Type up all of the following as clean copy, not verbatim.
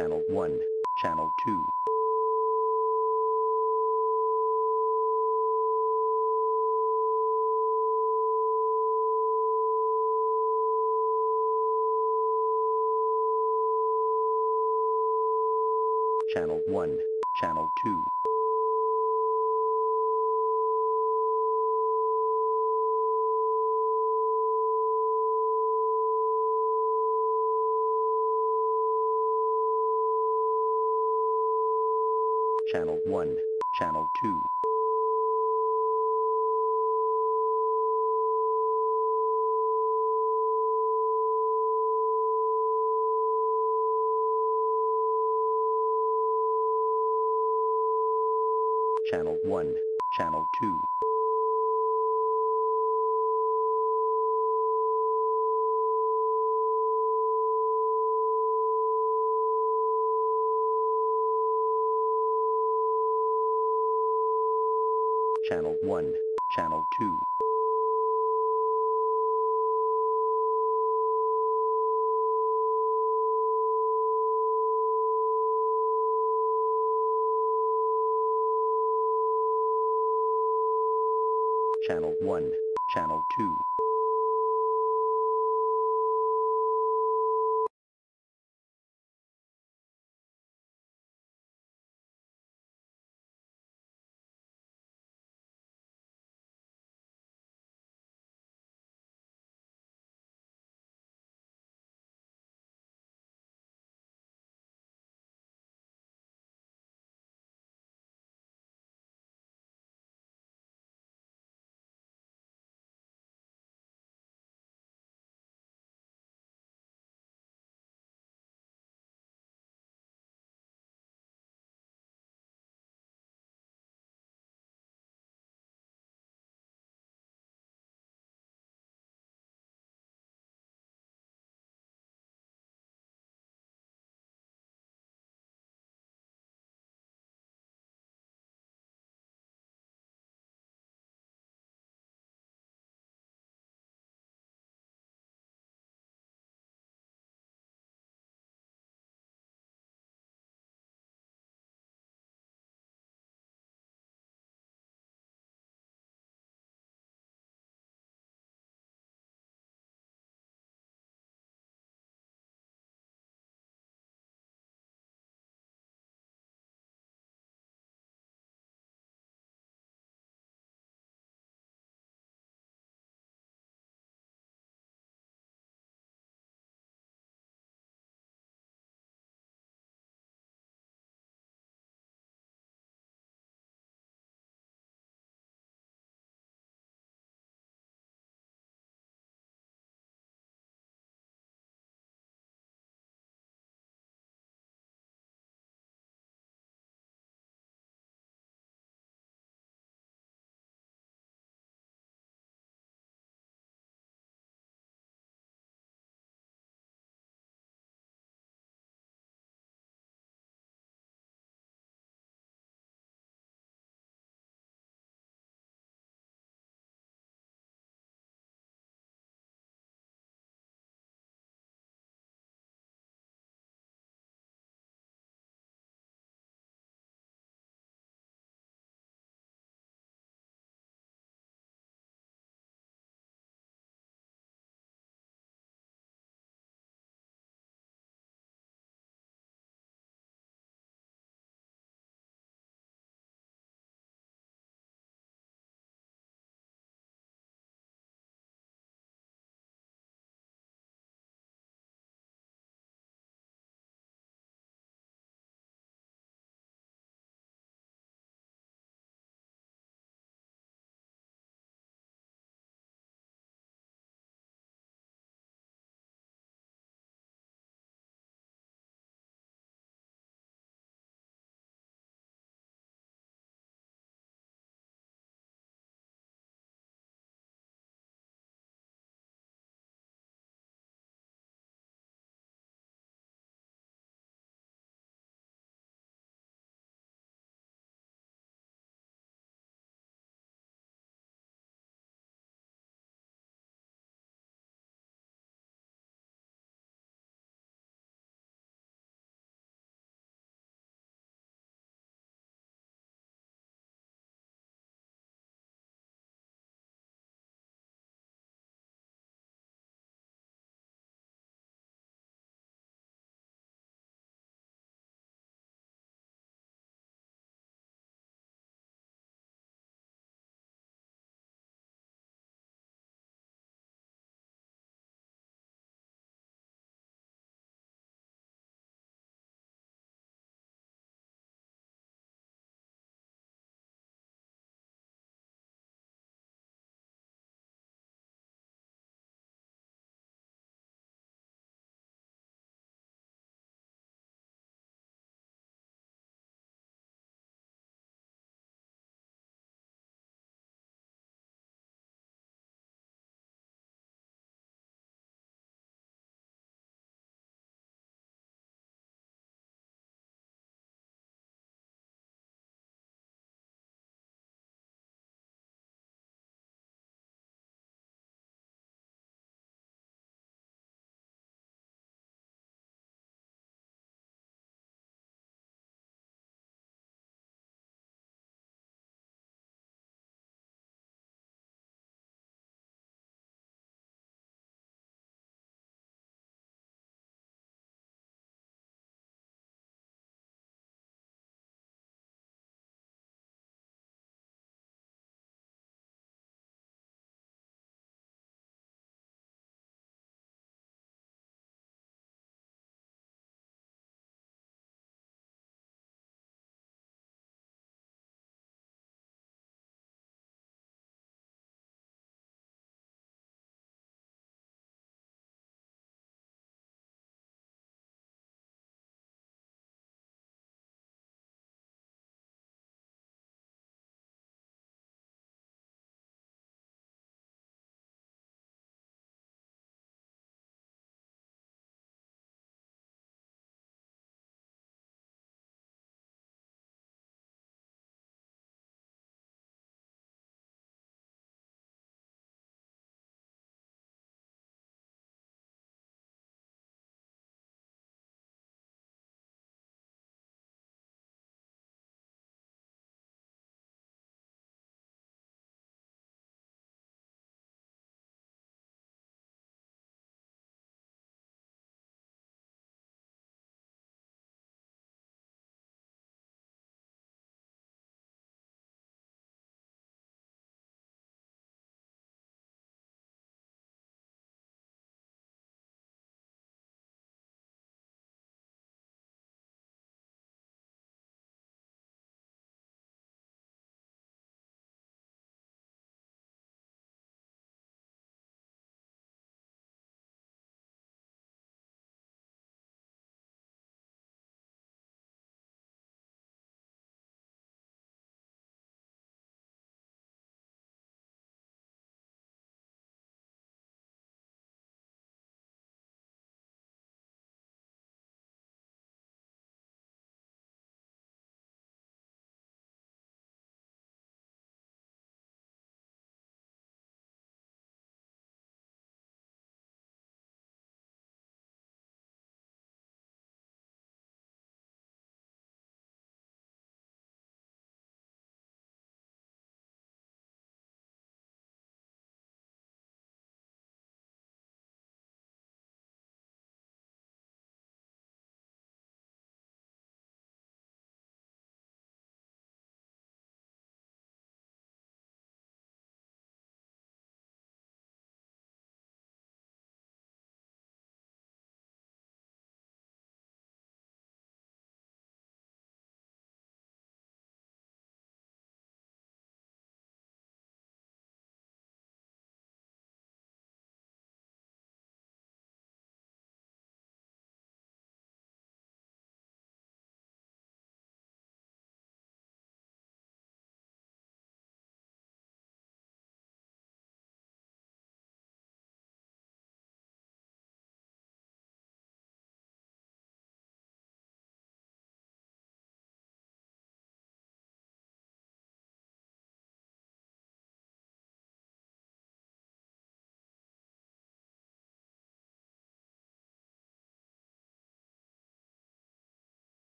Channel 1, Channel 2, Channel 1, Channel 2, Channel 1, Channel 2, Channel 1, Channel 2, Channel 1, Channel 2, Channel 1, Channel 2.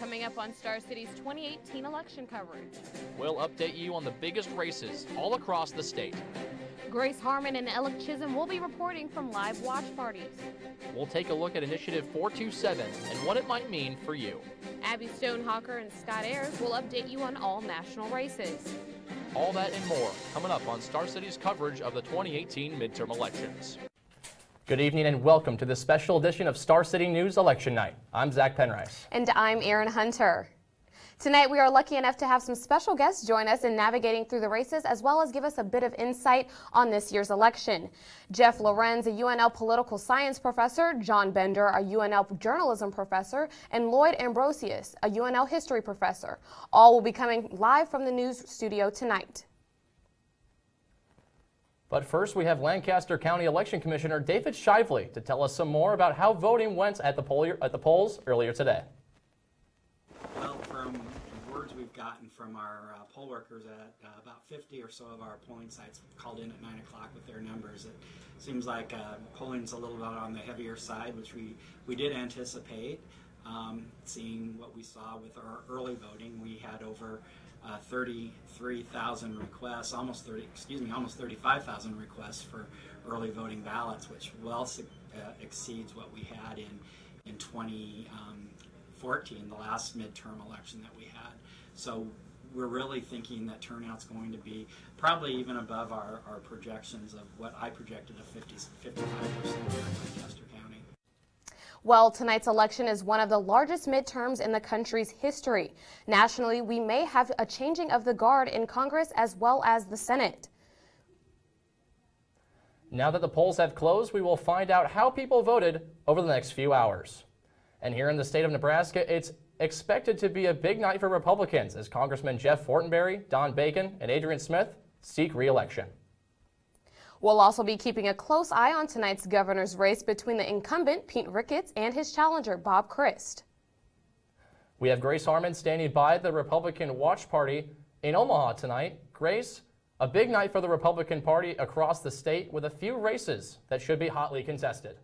Coming up on Star City's 2018 election coverage. We'll update you on the biggest races all across the state. Grace Harmon and Alec Chisholm will be reporting from live watch parties. We'll take a look at Initiative 427 and what it might mean for you. Abby Stonehocker and Scott Ayers will update you on all national races. All that and more coming up on Star City's coverage of the 2018 midterm elections. Good evening and welcome to this special edition of Star City News Election Night. I'm Zach Penrice. And I'm Erin Hunter. Tonight we are lucky enough to have some special guests join us in navigating through the races as well as give us a bit of insight on this year's election. Jeff Lorenz, a UNL political science professor, John Bender, a UNL journalism professor, and Lloyd Ambrosius, a UNL history professor. All will be coming live from the news studio tonight. But first, we have Lancaster County Election Commissioner David Shively to tell us some more about how voting went at the polls earlier today. Well, from words we've gotten from our poll workers at about 50 or so of our polling sites called in at 9 o'clock with their numbers, it seems like polling's a little bit on the heavier side, which we did anticipate. Seeing what we saw with our early voting, we had over 33,000 requests, almost 35,000 requests for early voting ballots, which well exceeds what we had in 2014, the last midterm election that we had. So we're really thinking that turnout's going to be probably even above our projections of what I projected of 55% here in Lancaster County. Well, tonight's election is one of the largest midterms in the country's history. Nationally, we may have a changing of the guard in Congress as well as the Senate. Now that the polls have closed, we will find out how people voted over the next few hours. And here in the state of Nebraska, it's expected to be a big night for Republicans as Congressman Jeff Fortenberry, Don Bacon, and Adrian Smith seek re-election. We'll also be keeping a close eye on tonight's governor's race between the incumbent, Pete Ricketts, and his challenger, Bob Christ. We have Grace Harmon standing by the Republican Watch Party in Omaha tonight. Grace, a big night for the Republican Party across the state with a few races that should be hotly contested.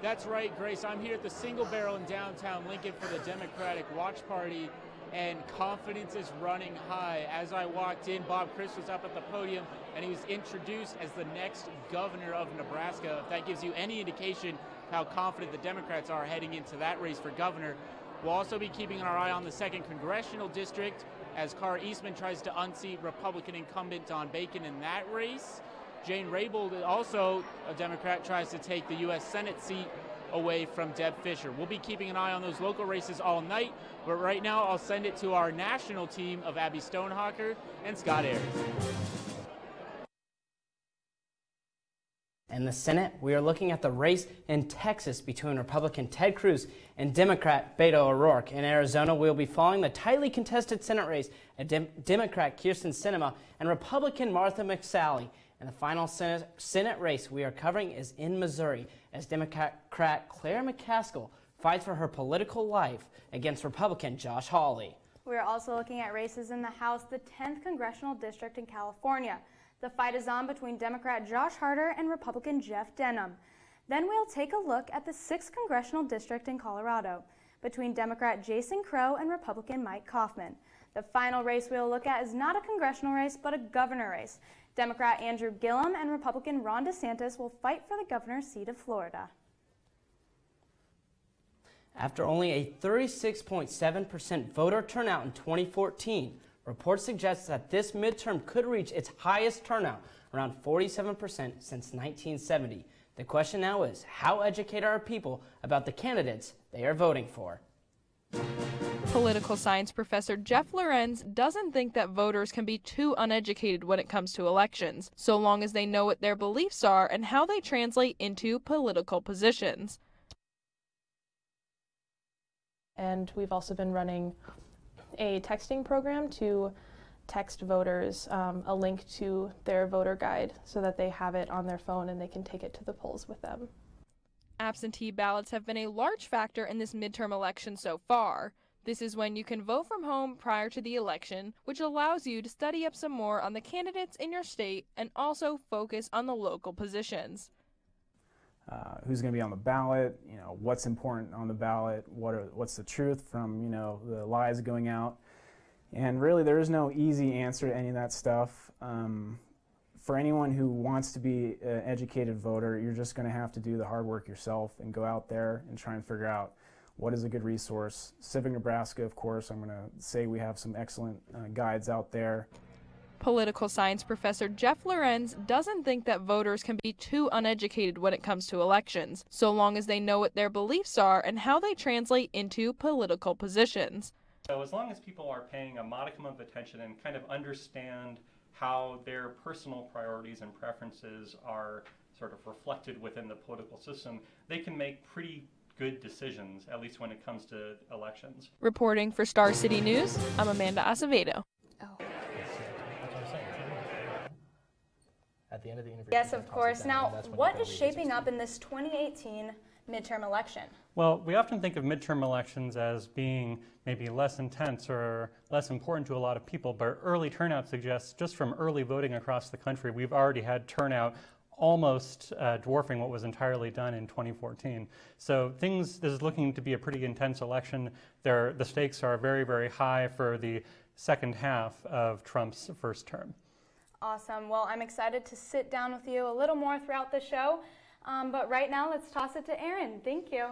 That's right, Grace. I'm here at the Single Barrel in downtown Lincoln for the Democratic Watch Party, and confidence is running high. As I walked in, Bob Christ was up at the podium, and he was introduced as the next governor of Nebraska. If that gives you any indication how confident the Democrats are heading into that race for governor. We'll also be keeping our eye on the 2nd Congressional District as Carr Eastman tries to unseat Republican incumbent Don Bacon in that race. Jane Raybould, also a Democrat, tries to take the U.S. Senate seat away from Deb Fischer. We'll be keeping an eye on those local races all night, but right now I'll send it to our national team of Abby Stonehocker and Scott Ayers. In the Senate, we are looking at the race in Texas between Republican Ted Cruz and Democrat Beto O'Rourke. In Arizona, we'll be following the tightly contested Senate race of Democrat Kirsten Sinema and Republican Martha McSally. And the final Senate race we are covering is in Missouri as Democrat Claire McCaskill fights for her political life against Republican Josh Hawley. We are also looking at races in the House, the 10th Congressional District in California. The fight is on between Democrat Josh Harder and Republican Jeff Denham. Then we'll take a look at the 6th Congressional District in Colorado between Democrat Jason Crow and Republican Mike Kaufman. The final race we'll look at is not a congressional race, but a governor race. Democrat Andrew Gillum and Republican Ron DeSantis will fight for the governor's seat of Florida. After only a 36.7% voter turnout in 2014, reports suggest that this midterm could reach its highest turnout, around 47% since 1970. The question now is, how educated are people about the candidates they are voting for? Political science professor Jeff Lorenz doesn't think that voters can be too uneducated when it comes to elections, so long as they know what their beliefs are and how they translate into political positions. And we've also been running a texting program to text voters a link to their voter guide so that they have it on their phone and they can take it to the polls with them. Absentee ballots have been a large factor in this midterm election so far. This is when you can vote from home prior to the election, which allows you to study up some more on the candidates in your state and also focus on the local positions. Who's going to be on the ballot, what's important on the ballot, what's the truth from, the lies going out. And really there is no easy answer to any of that stuff. For anyone who wants to be an educated voter, you're just going to have to do the hard work yourself and go out there and try and figure out what is a good resource. Civic Nebraska, of course, I'm going to say we have some excellent guides out there. Political science professor Jeff Lorenz doesn't think that voters can be too uneducated when it comes to elections, so long as they know what their beliefs are and how they translate into political positions. So as long as people are paying a modicum of attention and kind of understand how their personal priorities and preferences are sort of reflected within the political system, they can make pretty good decisions, at least when it comes to elections. Reporting for Star City News, I'm Amanda Acevedo. At the end of the interview. Yes, of course. Now, what is shaping up in this 2018 midterm election? Well, we often think of midterm elections as being maybe less intense or less important to a lot of people, but early turnout suggests just from early voting across the country, we've already had turnout almost dwarfing what was entirely done in 2014. So this is looking to be a pretty intense election. The stakes are very, very high for the second half of Trump's first term. Awesome. Well, I'm excited to sit down with you a little more throughout the show. But right now, let's toss it to Aaron. Thank you.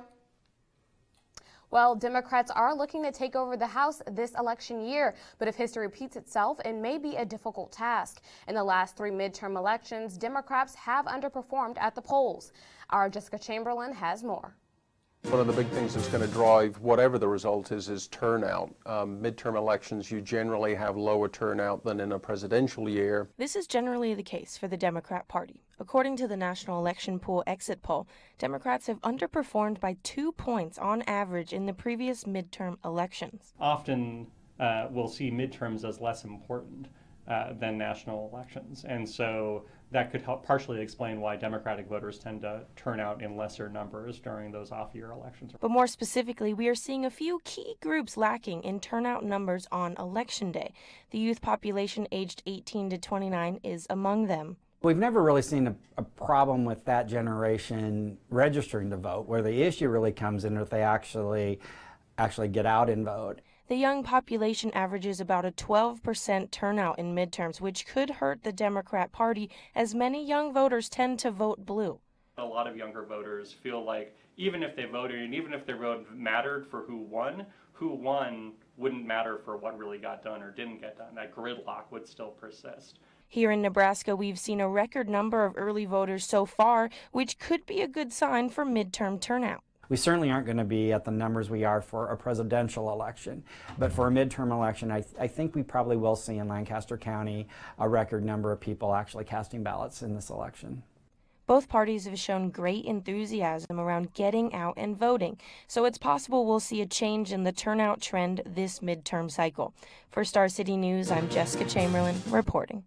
Well, Democrats are looking to take over the House this election year, but if history repeats itself, it may be a difficult task. In the last 3 midterm elections, Democrats have underperformed at the polls. Our Jessica Chamberlain has more. One of the big things that's going to drive whatever the result is turnout. Midterm elections, you generally have lower turnout than in a presidential year. This is generally the case for the Democrat Party. According to the National Election Pool exit poll, Democrats have underperformed by 2 points on average in the previous midterm elections. Often we'll see midterms as less important than national elections, and so that could help partially explain why Democratic voters tend to turn out in lesser numbers during those off-year elections. But more specifically, we are seeing a few key groups lacking in turnout numbers on Election Day. The youth population aged 18 to 29 is among them. We've never really seen a problem with that generation registering to vote, where the issue really comes in if they actually get out and vote. The young population averages about a 12% turnout in midterms, which could hurt the Democrat Party, as many young voters tend to vote blue. A lot of younger voters feel like even if they voted and even if their vote mattered for who won wouldn't matter for what really got done or didn't get done. That gridlock would still persist. Here in Nebraska, we've seen a record number of early voters so far, which could be a good sign for midterm turnout. We certainly aren't going to be at the numbers we are for a presidential election, but for a midterm election, I think we probably will see in Lancaster County a record number of people actually casting ballots in this election. Both parties have shown great enthusiasm around getting out and voting, so it's possible we'll see a change in the turnout trend this midterm cycle. For Star City News, I'm Jessica Chamberlain reporting.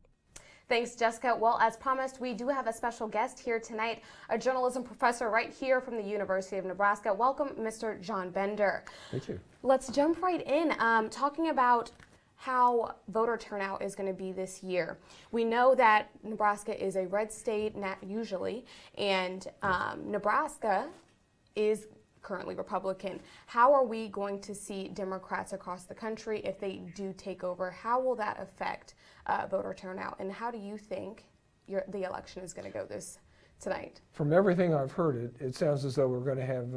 Thanks, Jessica. Well, as promised, we do have a special guest here tonight, a journalism professor right here from the University of Nebraska. Welcome, Mr. John Bender. Thank you. Let's jump right in, talking about how voter turnout is going to be this year. We know that Nebraska is a red state, usually, and Nebraska is currently Republican. How are we going to see Democrats across the country if they do take over? How will that affect voter turnout, and how do you think the election is going to go tonight? From everything I've heard, it sounds as though we're going to have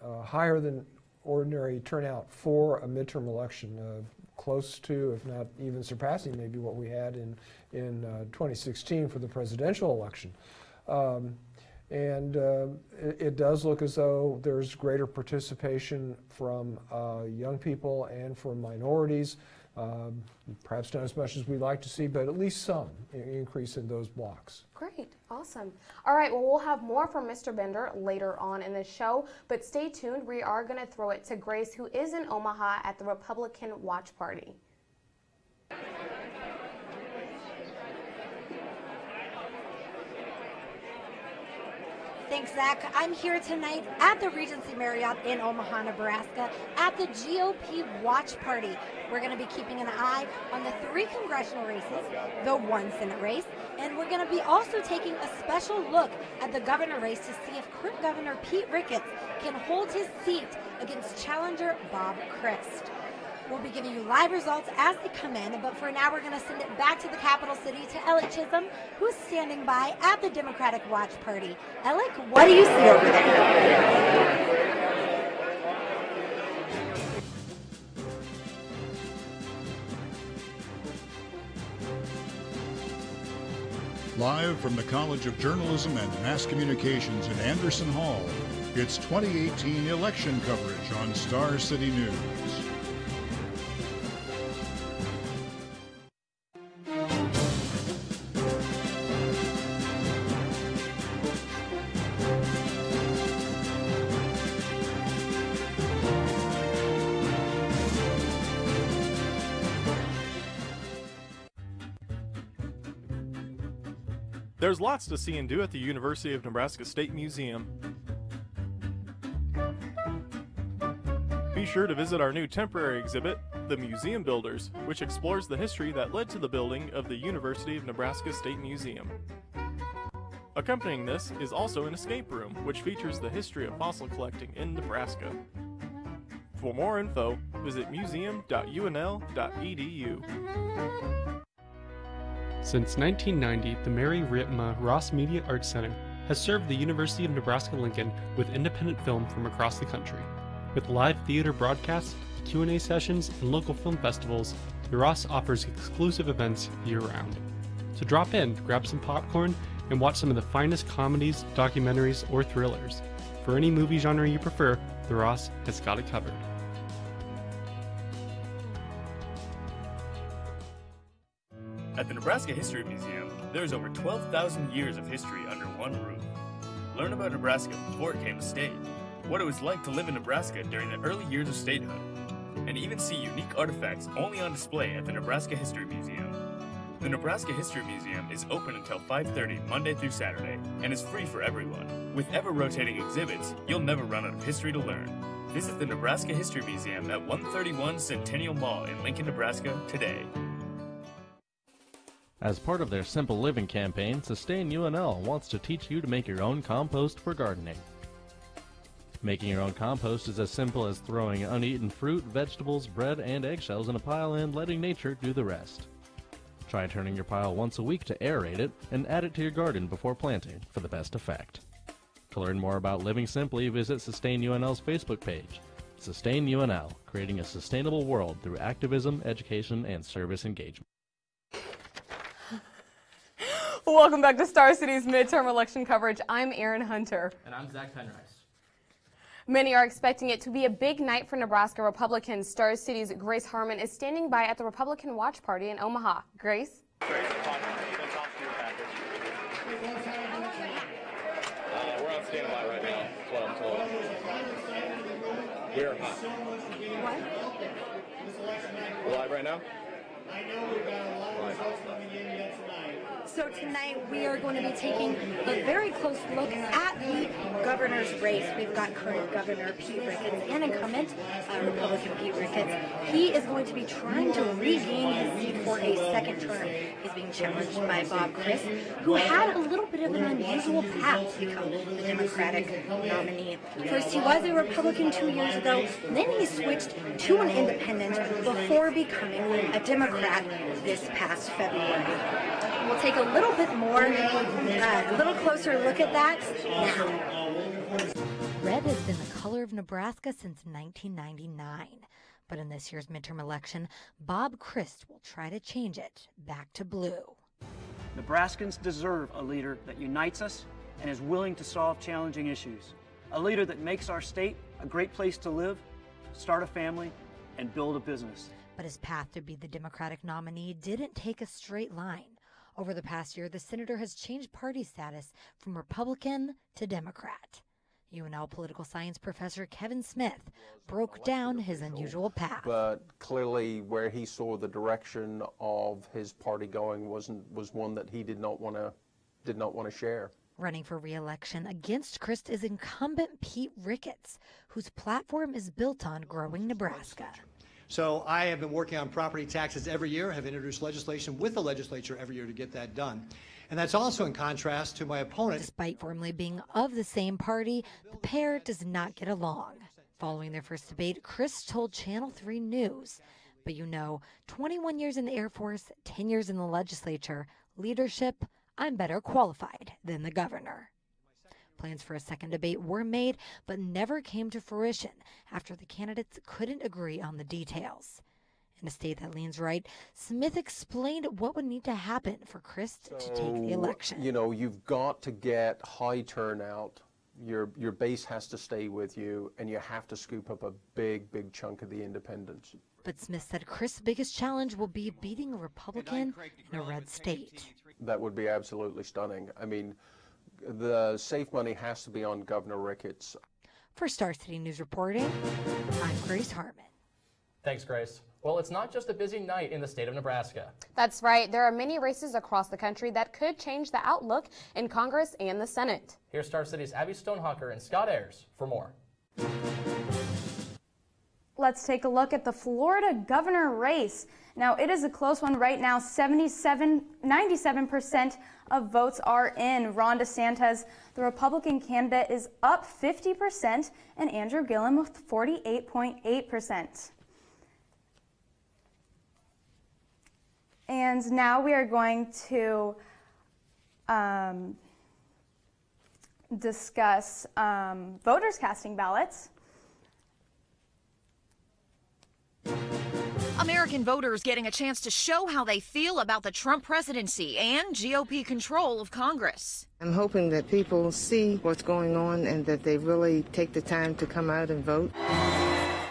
a higher than ordinary turnout for a midterm election, close to, if not even surpassing, maybe what we had in 2016 for the presidential election. It does look as though there's greater participation from young people and from minorities. Perhaps not as much as we'd like to see, but at least some increase in those blocks. Great, awesome. All right, well, we'll have more from Mr. Bender later on in the show, but stay tuned. We are going to throw it to Grace, who is in Omaha at the Republican Watch Party. Thanks, Zach. I'm here tonight at the Regency Marriott in Omaha, Nebraska, at the GOP Watch Party. We're going to be keeping an eye on the 3 congressional races, the 1 Senate race, and we're going to be also taking a special look at the governor race to see if current Governor Pete Ricketts can hold his seat against challenger Bob Christ. We'll be giving you live results as they come in, but for now we're going to send it back to the capital city to Alec Chisholm, who's standing by at the Democratic Watch Party. Alec, what do you see over there? Live from the College of Journalism and Mass Communications in Anderson Hall, it's 2018 election coverage on Star City News. There's lots to see and do at the University of Nebraska State Museum. Be sure to visit our new temporary exhibit, The Museum Builders, which explores the history that led to the building of the University of Nebraska State Museum. Accompanying this is also an escape room, which features the history of fossil collecting in Nebraska. For more info, visit museum.unl.edu. Since 1990, the Mary Ritma Ross Media Arts Center has served the University of Nebraska-Lincoln with independent film from across the country. With live theater broadcasts, Q&A sessions, and local film festivals, the Ross offers exclusive events year-round. So drop in, grab some popcorn, and watch some of the finest comedies, documentaries, or thrillers. For any movie genre you prefer, the Ross has got it covered. At the Nebraska History Museum, there's over 12,000 years of history under one roof. Learn about Nebraska before it came a state, what it was like to live in Nebraska during the early years of statehood, and even see unique artifacts only on display at the Nebraska History Museum. The Nebraska History Museum is open until 5:30 Monday through Saturday and is free for everyone. With ever-rotating exhibits, you'll never run out of history to learn. Visit the Nebraska History Museum at 131 Centennial Mall in Lincoln, Nebraska today. As part of their Simple Living campaign, Sustain UNL wants to teach you to make your own compost for gardening. Making your own compost is as simple as throwing uneaten fruit, vegetables, bread, and eggshells in a pile and letting nature do the rest. Try turning your pile once a week to aerate it and add it to your garden before planting for the best effect. To learn more about living simply, visit Sustain UNL's Facebook page. Sustain UNL, creating a sustainable world through activism, education, and service engagement. Welcome back to Star City's midterm election coverage. I'm Erin Hunter. And I'm Zach Penrice. Many are expecting it to be a big night for Nebraska Republicans. Star City's Grace Harmon is standing by at the Republican Watch Party in Omaha. Grace? We're on standby right now, that's what I'm told. We're hot. What? We're live right now? I know we've got a lot of results coming in yet tonight. So tonight we are going to be taking a very close look at the governor's race. We've got current Governor Pete Ricketts and incumbent Republican Pete Ricketts. He is going to be trying to regain his seat for a second term. He's being challenged by Bob Christ, who had a little bit of an unusual path to become the Democratic nominee. First he was a Republican 2 years ago, then he switched to an independent before becoming a Democrat this past February. We'll take a little bit more, a little closer look at that now. Red has been the color of Nebraska since 1999. But in this year's midterm election, Bob Christ will try to change it back to blue. Nebraskans deserve a leader that unites us and is willing to solve challenging issues. A leader that makes our state a great place to live, start a family, and build a business. But his path to be the Democratic nominee didn't take a straight line. Over the past year, the senator has changed party status from Republican to Democrat. UNL political science professor Kevin Smith broke down his unusual path. But clearly where he saw the direction of his party going was one that he did not want to share. Running for re-election against Crist is incumbent Pete Ricketts, whose platform is built on growing Nebraska. So I have been working on property taxes every year, have introduced legislation with the legislature every year to get that done. And that's also in contrast to my opponent. Despite formerly being of the same party, the pair does not get along. Following their first debate, Crist told Channel 3 News, but 21 years in the Air Force, 10 years in the legislature, leadership, I'm better qualified than the governor. Plans for a second debate were made, but never came to fruition after the candidates couldn't agree on the details. In a state that leans right, Smith explained what would need to happen for Crist to take the election. You've got to get high turnout. Your base has to stay with you, and you have to scoop up a big chunk of the independents. But Smith said Crist's biggest challenge will be beating a Republican in a red state. That would be absolutely stunning. I mean, the safe money has to be on Governor Ricketts. For Star City News reporting, I'm Grace Harmon. Thanks, Grace. Well, it's not just a busy night in the state of Nebraska. That's right. There are many races across the country that could change the outlook in Congress and the Senate. Here's Star City's Abby Stonehawker and Scott Ayers for more. Let's take a look at the Florida governor race. Now, it is a close one right now. 97% of votes are in. Ron DeSantis, the Republican candidate, is up 50%, and Andrew Gillum with 48.8%. And now we are going to discuss voters casting ballots. American voters getting a chance to show how they feel about the Trump presidency and GOP control of Congress. I'm hoping that people see what's going on and that they really take the time to come out and vote.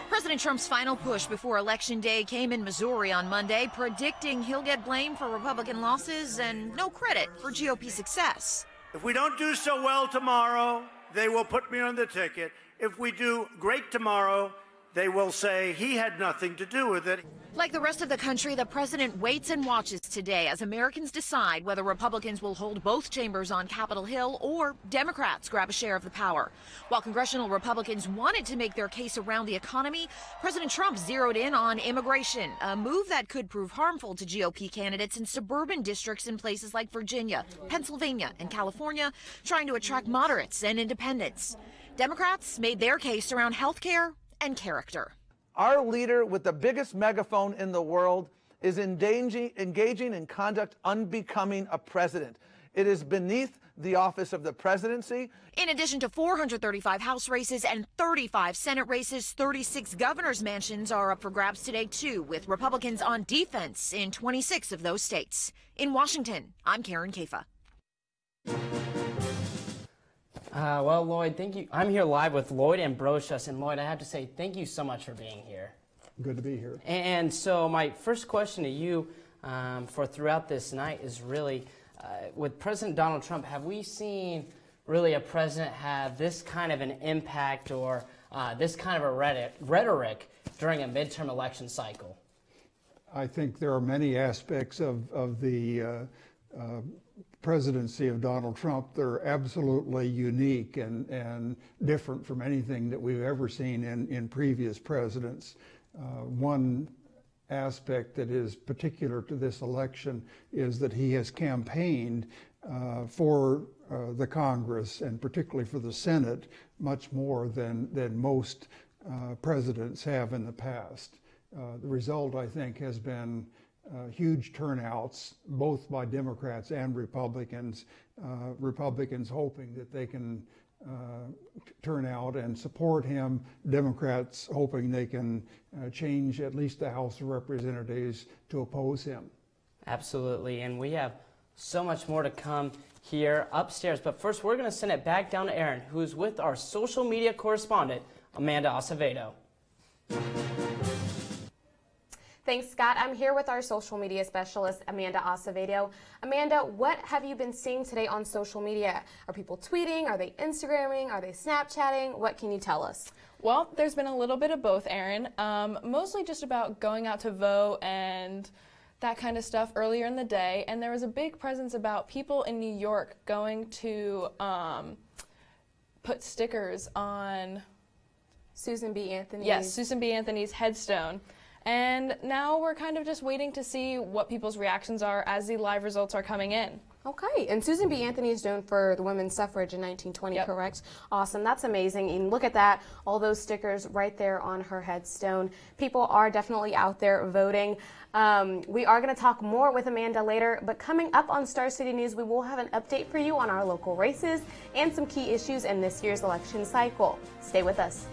President Trump's final push before Election Day came in Missouri on Monday, predicting he'll get blamed for Republican losses and no credit for GOP success. If we don't do so well tomorrow, they will put me on the ticket. If we do great tomorrow, they will say he had nothing to do with it. Like the rest of the country, the president waits and watches today as Americans decide whether Republicans will hold both chambers on Capitol Hill or Democrats grab a share of the power. While congressional Republicans wanted to make their case around the economy, President Trump zeroed in on immigration, a move that could prove harmful to GOP candidates in suburban districts in places like Virginia, Pennsylvania, and California, trying to attract moderates and independents. Democrats made their case around health care and character. Our leader with the biggest megaphone in the world is engaging in conduct unbecoming a president. It is beneath the office of the presidency. In addition to 435 House races and 35 Senate races, 36 governor's mansions are up for grabs today, too, with Republicans on defense in 26 of those states. In Washington, I'm Karen Kafa. Well, Lloyd, thank you. I'm here live with Lloyd Ambrosius, and Lloyd, I have to say thank you so much for being here. Good to be here. And so my first question to you for throughout this night is really, with President Donald Trump, have we seen really a president have this kind of an impact or this kind of a rhetoric during a midterm election cycle? I think there are many aspects of the presidency of Donald Trump that are absolutely unique and different from anything that we've ever seen in previous presidents. One aspect that is particular to this election is that he has campaigned for the Congress and particularly for the Senate much more than most presidents have in the past. The result, I think, has been huge turnouts, both by Democrats and Republicans. Republicans hoping that they can turn out and support him. Democrats hoping they can change at least the House of Representatives to oppose him. Absolutely, and we have so much more to come here upstairs. But first, we're going to send it back down to Aaron, who's with our social media correspondent, Amanda Acevedo. Thanks, Scott. I'm here with our social media specialist, Amanda Acevedo. Amanda, what have you been seeing today on social media? Are people tweeting? Are they Instagramming? Are they Snapchatting? What can you tell us? Well, there's been a little bit of both, Aaron. Mostly just about going out to vote and that kind of stuff earlier in the day, and there was a big presence about people in New York going to put stickers on Susan B. Anthony's. Yes, Susan B. Anthony's headstone. And now we're kind of just waiting to see what people's reactions are as the live results are coming in. Okay, and Susan B. Anthony is known for the women's suffrage in 1920, correct? Awesome, that's amazing. And look at that, all those stickers right there on her headstone. People are definitely out there voting. We are going to talk more with Amanda later, but coming up on Star City News, we will have an update for you on our local races and some key issues in this year's election cycle. Stay with us.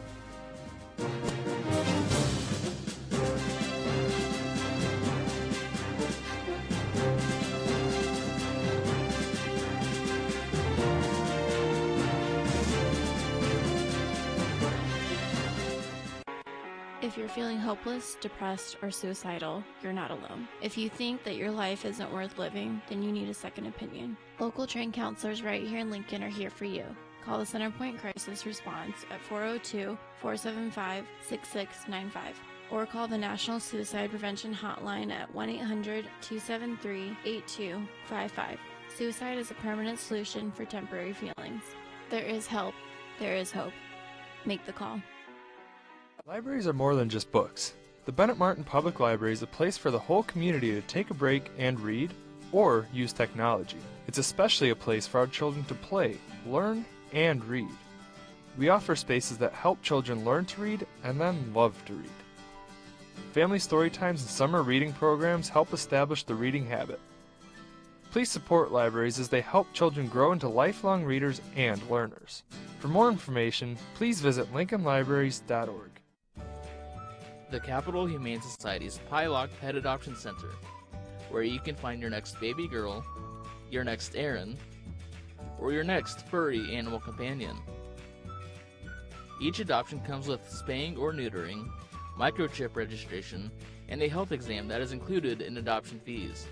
If you're feeling hopeless, depressed, or suicidal, you're not alone. If you think that your life isn't worth living, then you need a second opinion. Local trained counselors right here in Lincoln are here for you. Call the Centerpoint Crisis Response at 402-475-6695 or call the National Suicide Prevention Hotline at 1-800-273-8255. Suicide is a permanent solution for temporary feelings. There is help. There is hope. Make the call. Libraries are more than just books. The Bennett Martin Public Library is a place for the whole community to take a break and read, or use technology. It's especially a place for our children to play, learn, and read. We offer spaces that help children learn to read and then love to read. Family story times and summer reading programs help establish the reading habit. Please support libraries as they help children grow into lifelong readers and learners. For more information, please visit lincolnlibraries.org. The Capital Humane Society's Pylock Pet Adoption Center, where you can find your next baby girl, your next Aaron, or your next furry animal companion. Each adoption comes with spaying or neutering, microchip registration, and a health exam that is included in adoption fees.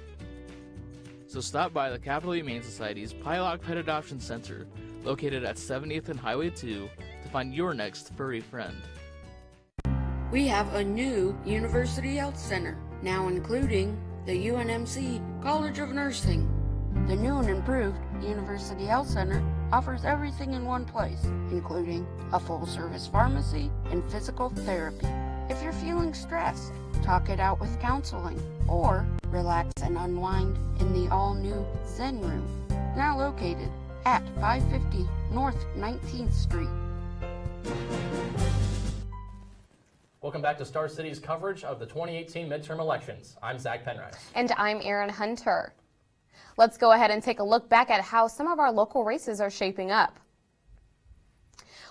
So stop by the Capital Humane Society's Pylock Pet Adoption Center, located at 70th and Highway 2, to find your next furry friend. We have a new University Health Center, now including the UNMC College of Nursing. The new and improved University Health Center offers everything in one place, including a full-service pharmacy and physical therapy. If you're feeling stressed, talk it out with counseling, or relax and unwind in the all-new Zen Room, now located at 550 North 19th Street. Welcome back to Star City's coverage of the 2018 midterm elections. I'm Zach Penrice. And I'm Aaron Hunter. Let's go ahead and take a look back at how some of our local races are shaping up.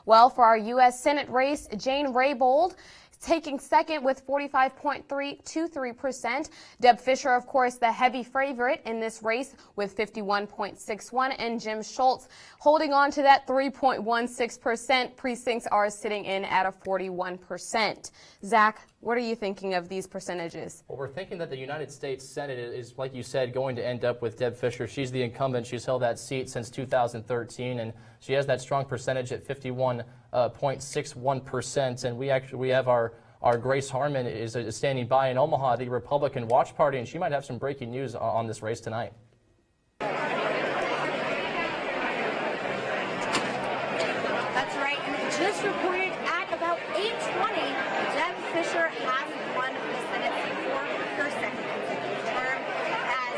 Well, for our U.S. Senate race, Jane Raybould taking second with 45.323%. Deb Fisher, of course, the heavy favorite in this race with 51.61%, and Jim Schultz holding on to that 3.16%. Precincts are sitting in at a 41%. Zach, what are you thinking of these percentages? Well, we're thinking that the United States Senate is, like you said, going to end up with Deb Fisher. She's the incumbent. She's held that seat since 2013, and she has that strong percentage at 51.61%. And we have our Grace Harmon is standing by in Omaha, the Republican Watch Party, and she might have some breaking news on this race tonight. That's right, and it just reported at about 8:20, Deb Fisher has won the Senate seat for her second consecutive term, as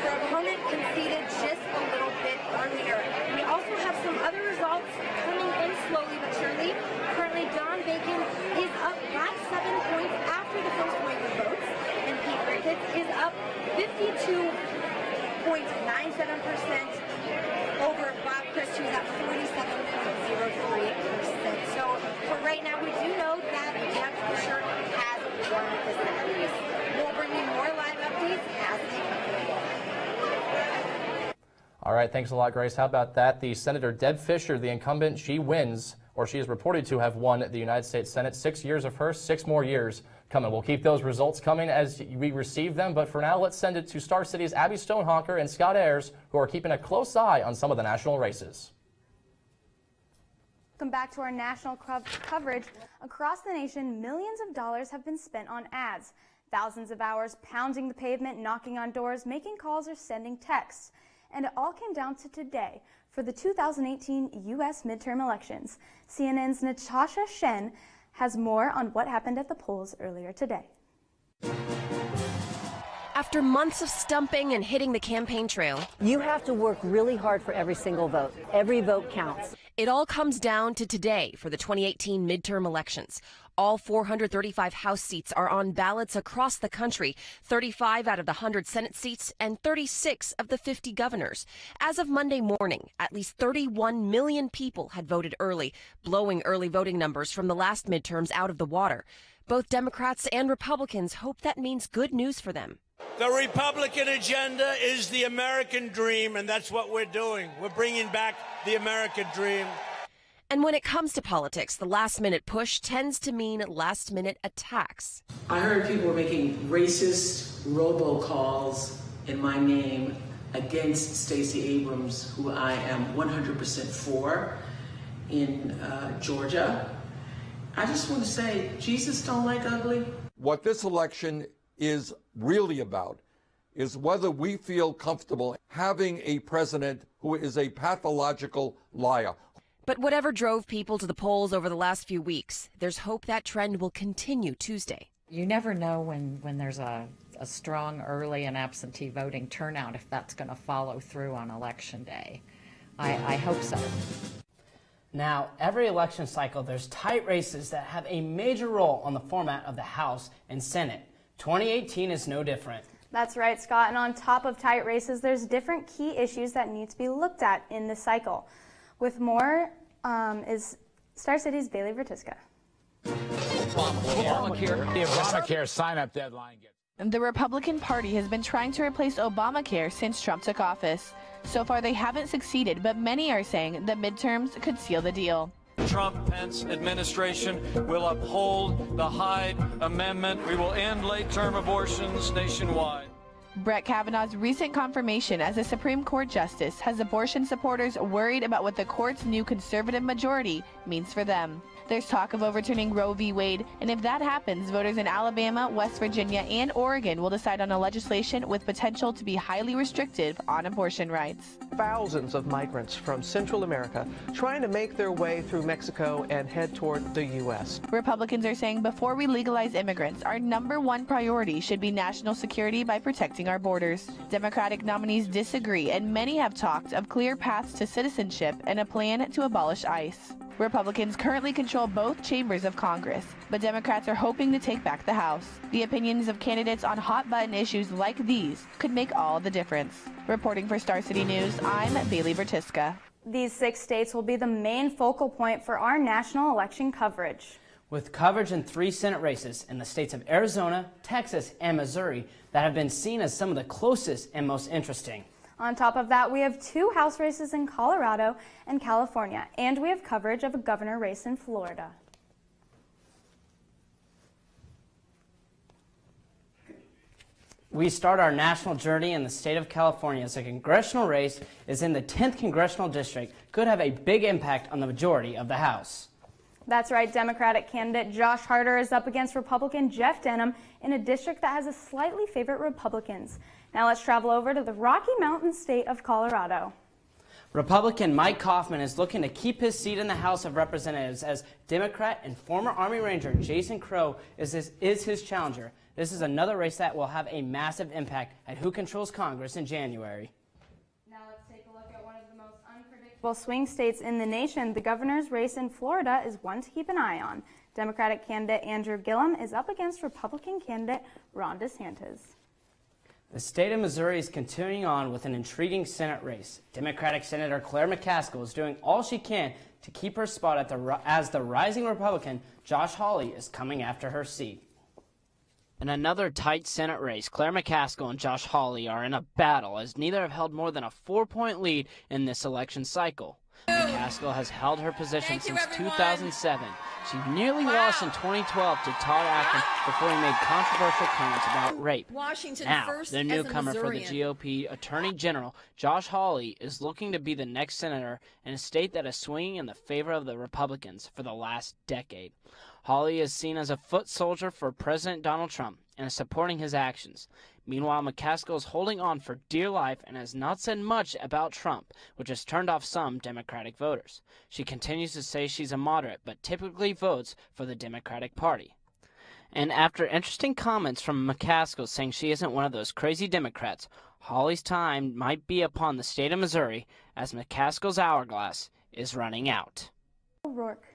her opponent conceded just a little bit earlier. We also have some other results coming in slowly but surely. Currently, Don Bacon is up by 7 points after the first wave of votes, and Pete Ricketts is up 52.97% over Bob Christ, who's at 47.03%. So for right now, we do know that Deb Fisher has won the Senate race. We'll bring you more live updates as they come. All right, thanks a lot, Grace. How about that? The Senator Deb Fisher, the incumbent, she wins, or she is reported to have won the United States Senate. 6 years of her, 6 more years coming. We'll keep those results coming as we receive them, but for now, let's send it to Star City's Abby Stonehawker and Scott Ayers, who are keeping a close eye on some of the national races. Welcome back to our national coverage. Across the nation, millions of dollars have been spent on ads. Thousands of hours pounding the pavement, knocking on doors, making calls, or sending texts. And it all came down to today for the 2018 U.S. midterm elections. CNN's Natasha Shen has more on what happened at the polls earlier today. After months of stumping and hitting the campaign trail, you have to work really hard for every single vote. Every vote counts. It all comes down to today for the 2018 midterm elections. All 435 House seats are on ballots across the country, 35 out of the 100 Senate seats and 36 of the 50 governors. As of Monday morning, at least 31 million people had voted early, blowing early voting numbers from the last midterms out of the water. Both Democrats and Republicans hope that means good news for them. The Republican agenda is the American dream, and that's what we're doing. We're bringing back the American dream. And when it comes to politics, the last-minute push tends to mean last-minute attacks. I heard people were making racist robocalls in my name against Stacey Abrams, who I am 100% for in Georgia. I just want to say, Jesus don't like ugly. What this election is really about is whether we feel comfortable having a president who is a pathological liar. But whatever drove people to the polls over the last few weeks, there's hope that trend will continue Tuesday. You never know when there's a strong early and absentee voting turnout if that's going to follow through on Election Day. I hope so. Now, every election cycle, there's tight races that have a major role on the format of the House and Senate. 2018 is no different. That's right, Scott. And on top of tight races, there's different key issues that need to be looked at in the cycle. With more is Star City's Bailey Vertiska. The Obamacare sign-up deadline gets... The Republican Party has been trying to replace Obamacare since Trump took office. So far, they haven't succeeded, but many are saying the midterms could seal the deal. Trump-Pence administration will uphold the Hyde Amendment. We will end late-term abortions nationwide. Brett Kavanaugh's recent confirmation as a Supreme Court justice has abortion supporters worried about what the court's new conservative majority means for them. There's talk of overturning Roe v. Wade, and if that happens, voters in Alabama, West Virginia, and Oregon will decide on a legislation with potential to be highly restrictive on abortion rights. Thousands of migrants from Central America trying to make their way through Mexico and head toward the U.S. Republicans are saying before we legalize immigrants, our #1 priority should be national security by protecting our borders. Democratic nominees disagree, and many have talked of clear paths to citizenship and a plan to abolish ICE. Republicans currently control both chambers of Congress, but Democrats are hoping to take back the House. The opinions of candidates on hot-button issues like these could make all the difference. Reporting for Star City News, I'm Bailey Vertiska. These 6 states will be the main focal point for our national election coverage. With coverage in 3 Senate races in the states of Arizona, Texas, and Missouri that have been seen as some of the closest and most interesting. On top of that, we have 2 House races in Colorado and California, and we have coverage of a governor race in Florida. We start our national journey in the state of California as a congressional race is in the 10th congressional district, could have a big impact on the majority of the House. That's right, Democratic candidate Josh Harder is up against Republican Jeff Denham in a district that has a slightly favorite Republicans. Now let's travel over to the Rocky Mountain state of Colorado. Republican Mike Kaufman is looking to keep his seat in the House of Representatives as Democrat and former Army Ranger Jason Crow is his challenger. This is another race that will have a massive impact at who controls Congress in January. Now let's take a look at one of the most unpredictable swing states in the nation. The governor's race in Florida is one to keep an eye on. Democratic candidate Andrew Gillum is up against Republican candidate Ron DeSantis. The state of Missouri is continuing on with an intriguing Senate race. Democratic Senator Claire McCaskill is doing all she can to keep her spot as the rising Republican Josh Hawley is coming after her seat. In another tight Senate race, Claire McCaskill and Josh Hawley are in a battle as neither have held more than a 4-point lead in this election cycle. McCaskill has held her position since 2007. She nearly lost in 2012 to Todd Atkins before he made controversial comments about rape. Now, the newcomer for the GOP Attorney General, Josh Hawley, is looking to be the next senator in a state that is swinging in the favor of the Republicans for the last decade. Hawley is seen as a foot soldier for President Donald Trump and is supporting his actions. Meanwhile, McCaskill is holding on for dear life and has not said much about Trump, which has turned off some Democratic voters. She continues to say she's a moderate, but typically votes for the Democratic Party. And after interesting comments from McCaskill saying she isn't one of those crazy Democrats, Hawley's time might be upon the state of Missouri as McCaskill's hourglass is running out. O'Rourke.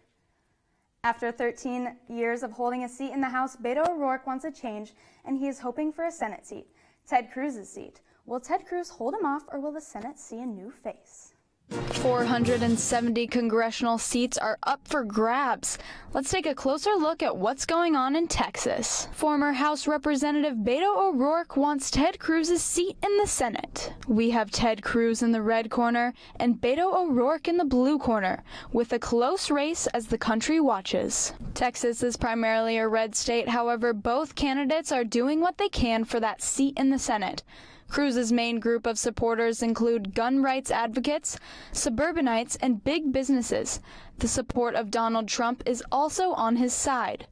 After 13 years of holding a seat in the House, Beto O'Rourke wants a change, and he is hoping for a Senate seat, Ted Cruz's seat. Will Ted Cruz hold him off, or will the Senate see a new face? 470 congressional seats are up for grabs. Let's take a closer look at what's going on in Texas. Former House Representative Beto O'Rourke wants Ted Cruz's seat in the Senate. We have Ted Cruz in the red corner and Beto O'Rourke in the blue corner, with a close race as the country watches. Texas is primarily a red state, however, both candidates are doing what they can for that seat in the Senate. Cruz's main group of supporters include gun rights advocates, suburbanites, and big businesses. The support of Donald Trump is also on his side.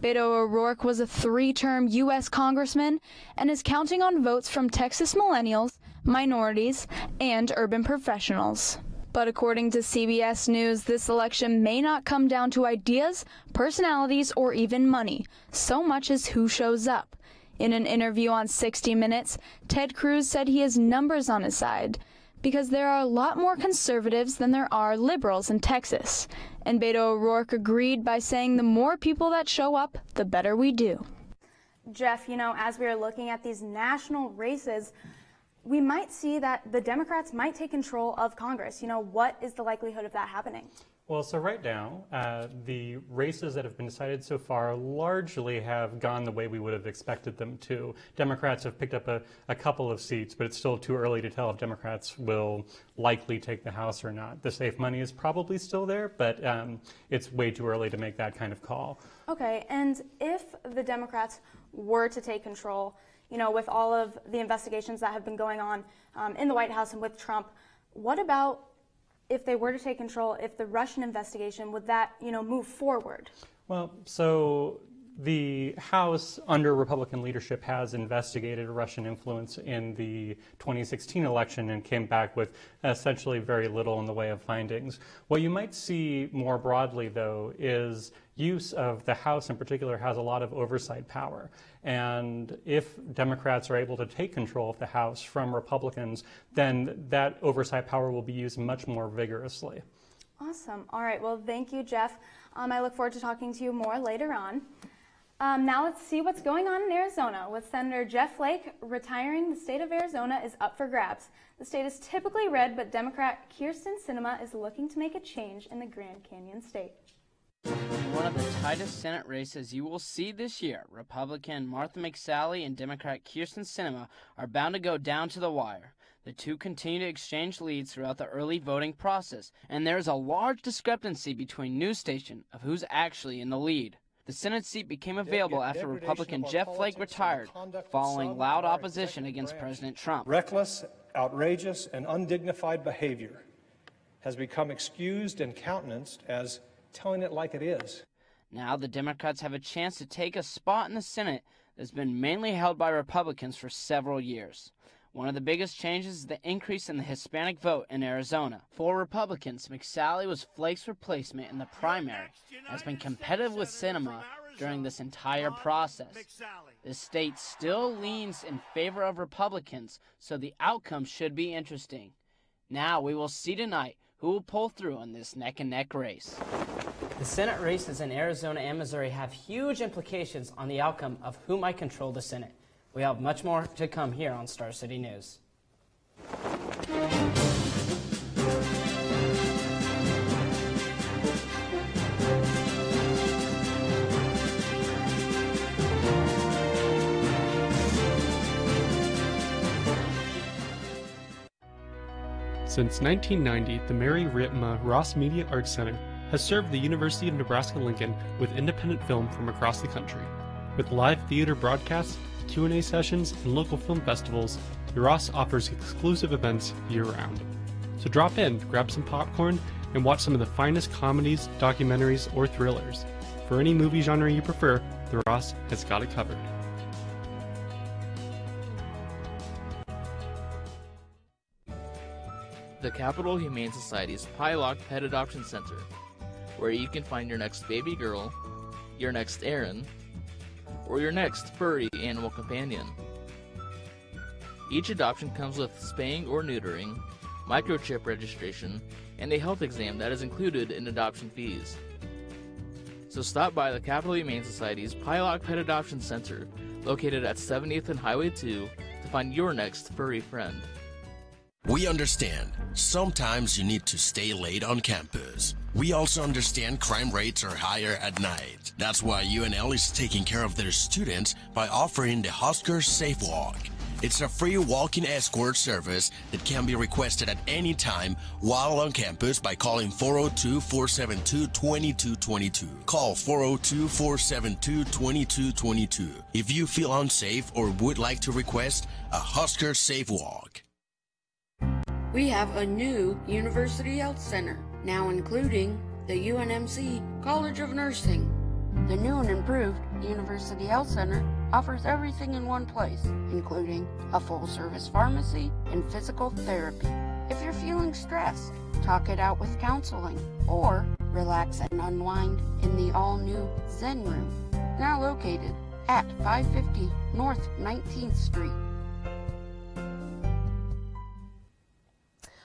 Beto O'Rourke was a 3-term U.S. congressman and is counting on votes from Texas millennials, minorities, and urban professionals. But according to CBS News, this election may not come down to ideas, personalities, or even money, so much as who shows up. In an interview on 60 Minutes, Ted Cruz said he has numbers on his side because there are a lot more conservatives than there are liberals in Texas. And Beto O'Rourke agreed by saying the more people that show up, the better we do. Jeff, as we are looking at these national races, we might see that the Democrats might take control of Congress. What is the likelihood of that happening? Well, so right now, the races that have been decided so far largely have gone the way we would have expected them to. Democrats have picked up a couple of seats, but it's still too early to tell if Democrats will likely take the House or not. The safe money is probably still there, but it's way too early to make that kind of call. Okay, and if the Democrats were to take control, with all of the investigations that have been going on in the White House and with Trump, what about if they were to take control, if the Russian investigation, would that, move forward? Well, so the House, under Republican leadership, has investigated Russian influence in the 2016 election and came back with essentially very little in the way of findings. What you might see more broadly, though, is use of the House in particular has a lot of oversight power. And if Democrats are able to take control of the House from Republicans, then that oversight power will be used much more vigorously. Awesome. All right. Well, thank you, Jeff. I look forward to talking to you more later on. Now let's see what's going on in Arizona. With Senator Jeff Flake retiring, the state of Arizona is up for grabs. The state is typically red, but Democrat Kyrsten Sinema is looking to make a change in the Grand Canyon state. In one of the tightest Senate races you will see this year, Republican Martha McSally and Democrat Kyrsten Sinema are bound to go down to the wire. The two continue to exchange leads throughout the early voting process, and there is a large discrepancy between news stations of who's actually in the lead. The Senate seat became available after Republican Jeff Flake retired, following loud opposition against President Trump. Reckless, outrageous, and undignified behavior has become excused and countenanced as telling it like it is. Now the Democrats have a chance to take a spot in the Senate that's been mainly held by Republicans for several years. One of the biggest changes is the increase in the Hispanic vote in Arizona. For Republicans, McSally was Flake's replacement in the primary, has been competitive with Sinema during this entire process. The state still leans in favor of Republicans, so the outcome should be interesting. Now we will see tonight who will pull through in this neck-and-neck race. The Senate races in Arizona and Missouri have huge implications on the outcome of who might control the Senate. We have much more to come here on Star City News. Since 1990, the Mary Ritma Ross Media Arts Center has served the University of Nebraska-Lincoln with independent film from across the country. With live theater broadcasts, Q&A sessions, and local film festivals, the Ross offers exclusive events year-round. So drop in, grab some popcorn, and watch some of the finest comedies, documentaries, or thrillers. For any movie genre you prefer, The Ross has got it covered. The Capital Humane Society's Pylock Pet Adoption Center, where you can find your next baby girl, your next Aaron, or your next furry animal companion. Each adoption comes with spaying or neutering, microchip registration, and a health exam that is included in adoption fees. So stop by the Capital Humane Society's Pylock Pet Adoption Center, located at 70th and Highway 2, to find your next furry friend. We understand. Sometimes you need to stay late on campus. We also understand crime rates are higher at night. That's why UNL is taking care of their students by offering the Husker Safe Walk. It's a free walk-in escort service that can be requested at any time while on campus by calling 402-472-2222. Call 402-472-2222 if you feel unsafe or would like to request a Husker Safe Walk. We have a new University Health Center, now including the UNMC College of Nursing. The new and improved University Health Center offers everything in one place, including a full-service pharmacy and physical therapy. If you're feeling stressed, talk it out with counseling, or relax and unwind in the all-new Zen Room, now located at 550 North 19th Street.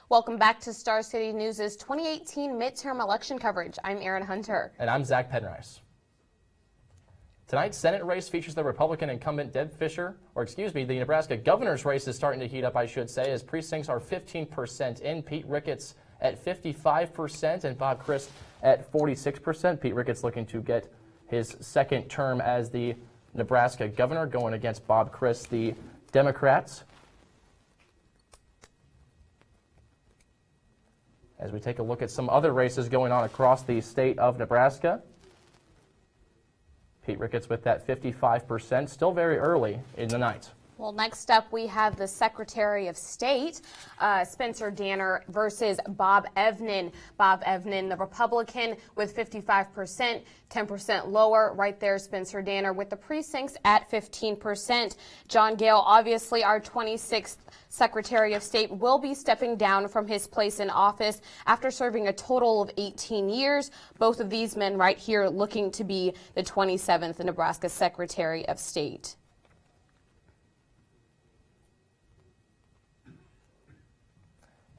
Welcome back to Star City News' 2018 midterm election coverage. I'm Erin Hunter. And I'm Zach Penrice. Tonight's Senate race features the Republican incumbent Deb Fischer, the Nebraska governor's race is starting to heat up, I should say, as precincts are 15% in. Pete Ricketts at 55% and Bob Christ at 46%. Pete Ricketts looking to get his second term as the Nebraska governor, going against Bob Christ, the Democrats. As we take a look at some other races going on across the state of Nebraska. Pete Ricketts with that 55%, still very early in the night. Well, next up we have the Secretary of State, Spencer Danner versus Bob Evnen. Bob Evnen, the Republican, with 55%, 10% lower. Right there, Spencer Danner with the precincts at 15%. John Gale, obviously our 26th Secretary of State, will be stepping down from his place in office after serving a total of 18 years. Both of these men right here looking to be the 27th Nebraska Secretary of State.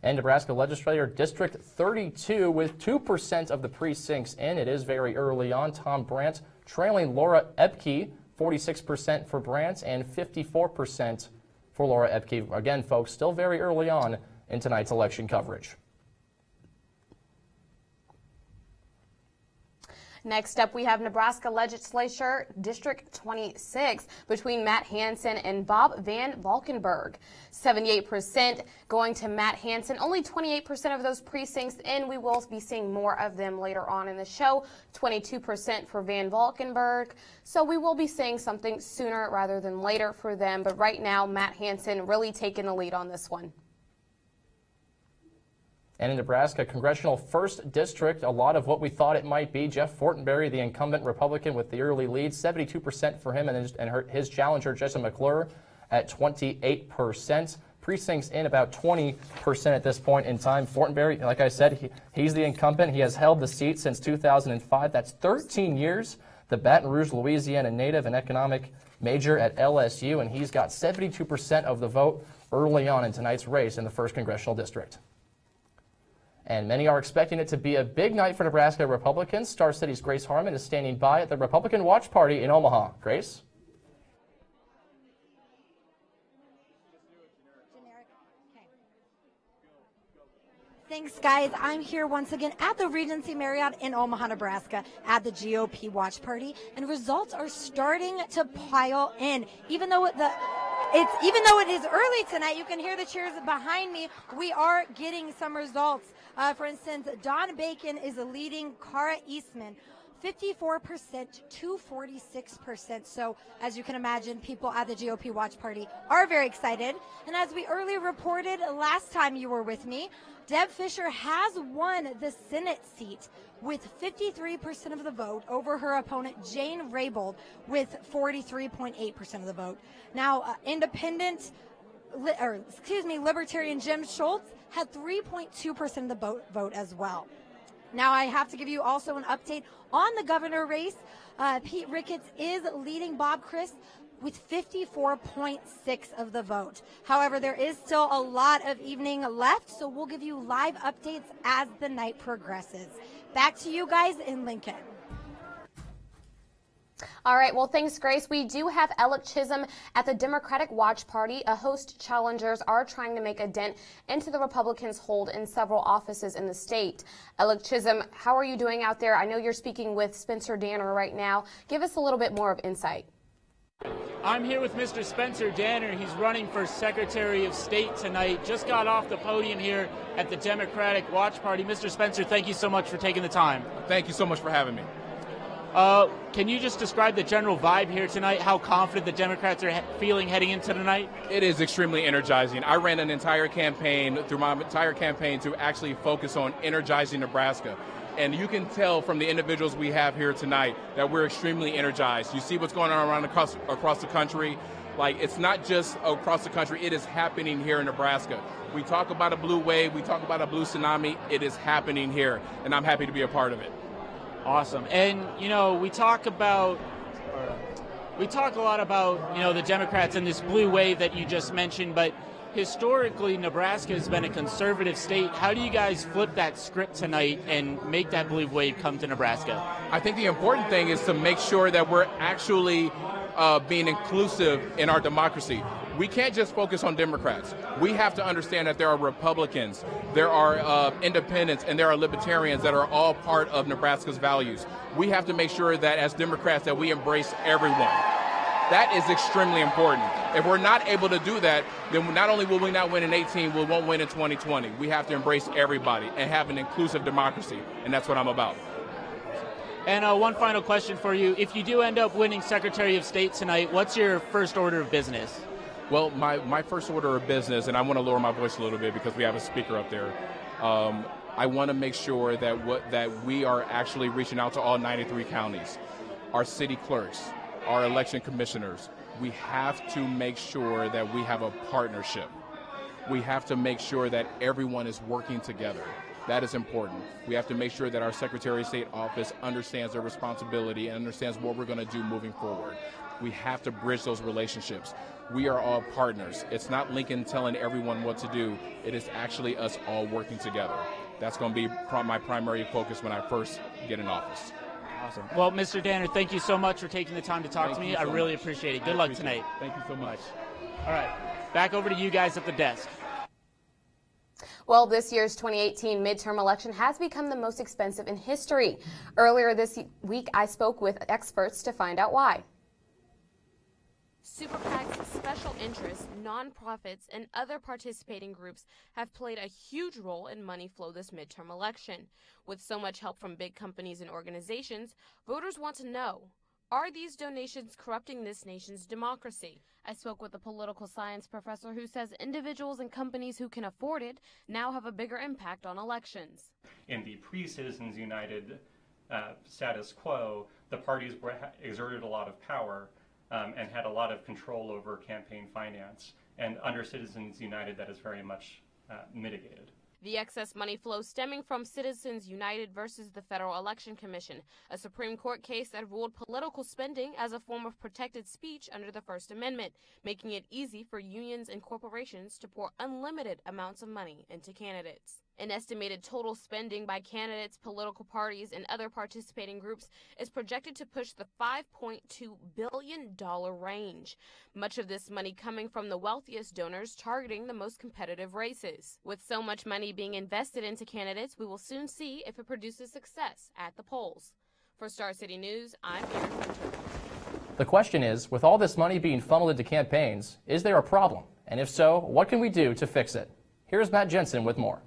And Nebraska Legislature District 32 with 2% of the precincts in. It is very early on. Tom Brandt trailing Laura Epke, 46% for Brandt and 54% for Laura Epke. Again, folks, still very early on in tonight's election coverage. Next up, we have Nebraska Legislature District 26 between Matt Hansen and Bob Van Valkenburg. 78% going to Matt Hansen. Only 28% of those precincts in. We will be seeing more of them later on in the show. 22% for Van Valkenburg. So we will be seeing something sooner rather than later for them. But right now, Matt Hansen really taking the lead on this one. And in Nebraska Congressional 1st District, a lot of what we thought it might be. Jeff Fortenberry, the incumbent Republican, with the early lead, 72% for him, and his challenger, Jesse McClure, at 28%. Precincts in about 20% at this point in time. Fortenberry, like I said, he's the incumbent. He has held the seat since 2005. That's 13 years. The Baton Rouge, Louisiana native and economic major at LSU, and he's got 72% of the vote early on in tonight's race in the 1st Congressional District. And many are expecting it to be a big night for Nebraska Republicans. Star City's Grace Harmon is standing by at the Republican Watch Party in Omaha. Grace? Thanks, guys. I'm here once again at the Regency Marriott in Omaha, Nebraska at the GOP Watch Party, and results are starting to pile in. Even though it is early tonight, you can hear the cheers behind me. We are getting some results. For instance, Don Bacon is leading Cara Eastman 54% to 46%. So as you can imagine, people at the GOP watch party are very excited. And as we earlier reported last time you were with me, Deb Fischer has won the Senate seat with 53% of the vote over her opponent Jane Raybould with 43.8% of the vote. Now, Libertarian Jim Schultz had 3.2% of the vote as well. Now, I have to give you also an update on the governor race. Pete Ricketts is leading Bob Christ with 54.6% of the vote. However, there is still a lot of evening left, so we'll give you live updates as the night progresses. Back to you guys in Lincoln. All right, well, thanks, Grace. We do have Alec Chisholm at the Democratic Watch Party. A host challengers are trying to make a dent into the Republicans' hold in several offices in the state. Alec Chisholm, how are you doing out there? I know you're speaking with Spencer Danner right now. Give us a little bit more of insight. I'm here with Mr. Spencer Danner. He's running for Secretary of State tonight. Just got off the podium here at the Democratic Watch Party. Mr. Spencer, thank you so much for taking the time. Thank you so much for having me. Can you just describe the general vibe here tonight, how confident the Democrats are feeling heading into tonight? It is extremely energizing. I ran my entire campaign to actually focus on energizing Nebraska. And you can tell from the individuals we have here tonight that we're extremely energized. You see what's going on around across the country. Like, it's not just across the country, it is happening here in Nebraska. We talk about a blue wave, we talk about a blue tsunami, it is happening here, and I'm happy to be a part of it. Awesome. And, you know, we talk a lot about, you know, the Democrats and this blue wave that you just mentioned, but historically, Nebraska has been a conservative state. How do you guys flip that script tonight and make that blue wave come to Nebraska? I think the important thing is to make sure that we're actually being inclusive in our democracy. We can't just focus on Democrats. We have to understand that there are Republicans, there are independents, and there are libertarians that are all part of Nebraska's values. We have to make sure that as Democrats that we embrace everyone. That is extremely important. If we're not able to do that, then not only will we not win in 18, we won't win in 2020. We have to embrace everybody and have an inclusive democracy, and that's what I'm about. And one final question for you. If you do end up winning Secretary of State tonight, what's your first order of business? Well, my first order of business, and I want to lower my voice a little bit because we have a speaker up there. I want to make sure that we are actually reaching out to all 93 counties, our city clerks, our election commissioners. We have to make sure that we have a partnership. We have to make sure that everyone is working together. That is important. We have to make sure that our Secretary of State office understands their responsibility and understands what we're going to do moving forward. We have to bridge those relationships. We are all partners. It's not Lincoln telling everyone what to do. It is actually us all working together. That's going to be my primary focus when I first get in office. Awesome. Well, Mr. Danner, thank you so much for taking the time to talk to me. I really appreciate it. Good luck tonight. Thank you so much. All right. Back over to you guys at the desk. Well, this year's 2018 midterm election has become the most expensive in history. Earlier this week, I spoke with experts to find out why. Super PACs, special interests, nonprofits, and other participating groups have played a huge role in money flow this midterm election. With so much help from big companies and organizations, voters want to know, are these donations corrupting this nation's democracy? I spoke with a political science professor who says individuals and companies who can afford it now have a bigger impact on elections. In the pre-Citizens United status quo, the parties exerted a lot of power and had a lot of control over campaign finance. And under Citizens United, that is very much mitigated. The excess money flow stemming from Citizens United versus the Federal Election Commission, a Supreme Court case that ruled political spending as a form of protected speech under the First Amendment, making it easy for unions and corporations to pour unlimited amounts of money into candidates. An estimated total spending by candidates, political parties, and other participating groups is projected to push the $5.2 billion range. Much of this money coming from the wealthiest donors targeting the most competitive races. With so much money being invested into candidates, we will soon see if it produces success at the polls. For Star City News, I'm Erin Hunter. The question is, with all this money being funneled into campaigns, is there a problem? And if so, what can we do to fix it? Here's Matt Jensen with more.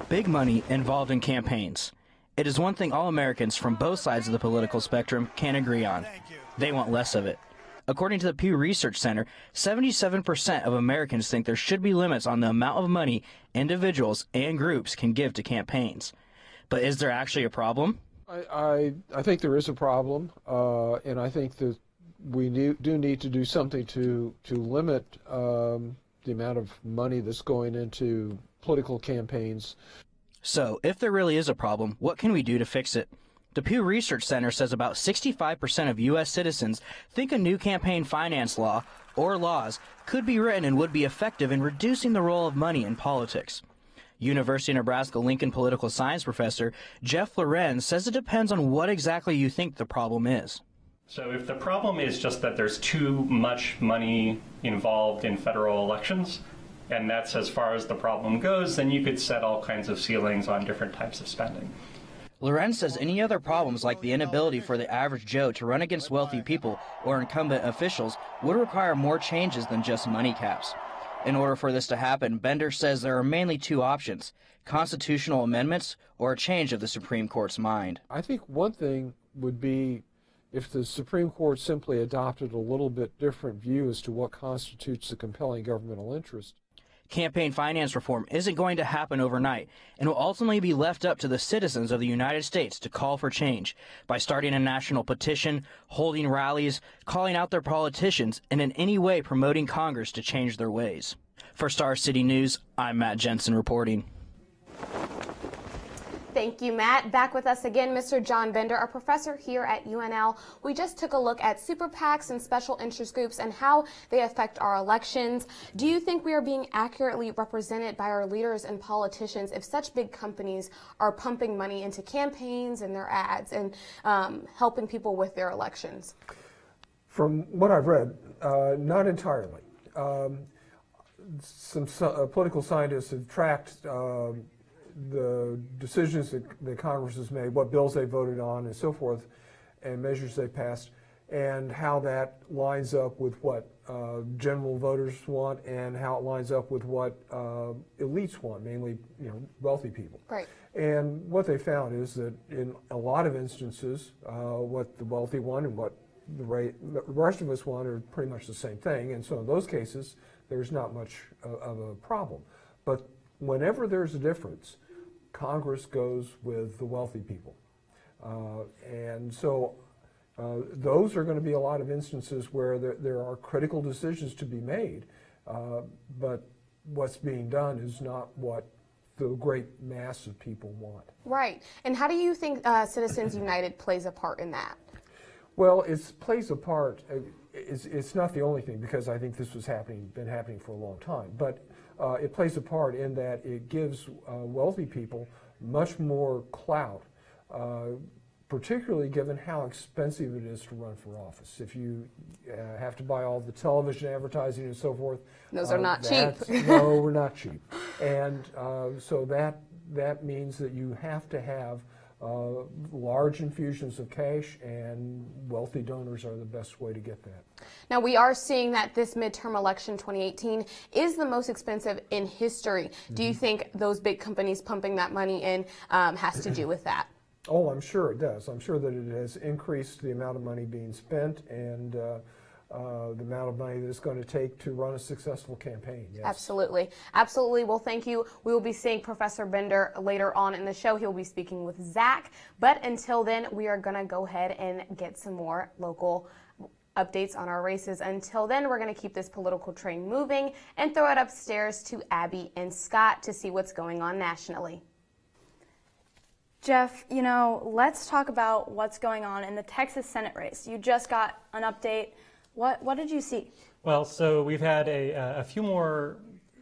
Big money involved in campaigns. It is one thing all Americans from both sides of the political spectrum can agree on. They want less of it. According to the Pew Research Center, 77% of Americans think there should be limits on the amount of money individuals and groups can give to campaigns. But is there actually a problem? I think there is a problem, and I think that we do need to do something to limit the amount of money that's going into political campaigns. So, if there really is a problem, what can we do to fix it? The Pew Research Center says about 65% of U.S. citizens think a new campaign finance law, or laws, could be written and would be effective in reducing the role of money in politics. University of Nebraska-Lincoln political science professor Jeff Lorenz says it depends on what exactly you think the problem is. So if the problem is just that there's too much money involved in federal elections, and that's as far as the problem goes, then you could set all kinds of ceilings on different types of spending. Lorenz says any other problems like the inability for the average Joe to run against wealthy people or incumbent officials would require more changes than just money caps. In order for this to happen, Bender says there are mainly two options: constitutional amendments or a change of the Supreme Court's mind. I think one thing would be if the Supreme Court simply adopted a little bit different view as to what constitutes a compelling governmental interest. Campaign finance reform isn't going to happen overnight and will ultimately be left up to the citizens of the United States to call for change by starting a national petition, holding rallies, calling out their politicians, and in any way promoting Congress to change their ways. For Star City News, I'm Matt Jensen reporting. Thank you, Matt. Back with us again, Mr. John Bender, a professor here at UNL. We just took a look at super PACs and special interest groups and how they affect our elections. Do you think we are being accurately represented by our leaders and politicians if such big companies are pumping money into campaigns and their ads and helping people with their elections? From what I've read, not entirely. Some political scientists have tracked the decisions that Congress has made, what bills they voted on and so forth, and measures they passed, and how that lines up with what general voters want and how it lines up with what elites want, mainly wealthy people. Right. And what they found is that in a lot of instances, what the wealthy want and what the rest of us want are pretty much the same thing, and so in those cases, there's not much of a problem. But whenever there's a difference, Congress goes with the wealthy people. And so those are going to be a lot of instances where there are critical decisions to be made, but what's being done is not what the great mass of people want. Right. And how do you think Citizens United plays a part in that? Well, it plays a part. It's not the only thing, because I think this was been happening for a long time, but it plays a part in that it gives wealthy people much more clout, particularly given how expensive it is to run for office. If you have to buy all the television advertising and so forth. Those are not cheap. No, we're not cheap. And so that means that you have to have large infusions of cash, and wealthy donors are the best way to get that. Now, we are seeing that this midterm election 2018 is the most expensive in history. Mm-hmm. Do you think those big companies pumping that money in has to do with that? Oh, I'm sure it does. I'm sure that it has increased the amount of money being spent and the amount of money that it's going to take to run a successful campaign. Yes. Absolutely. Absolutely. Well, thank you. We will be seeing Professor Bender later on in the show. He'll be speaking with Zach. But until then, we are going to go ahead and get some more local updates on our races. Until then, we're going to keep this political train moving and throw it upstairs to Abby and Scott to see what's going on nationally. Jeff, let's talk about what's going on in the Texas Senate race. You just got an update. What did you see? Well, so we've had a few more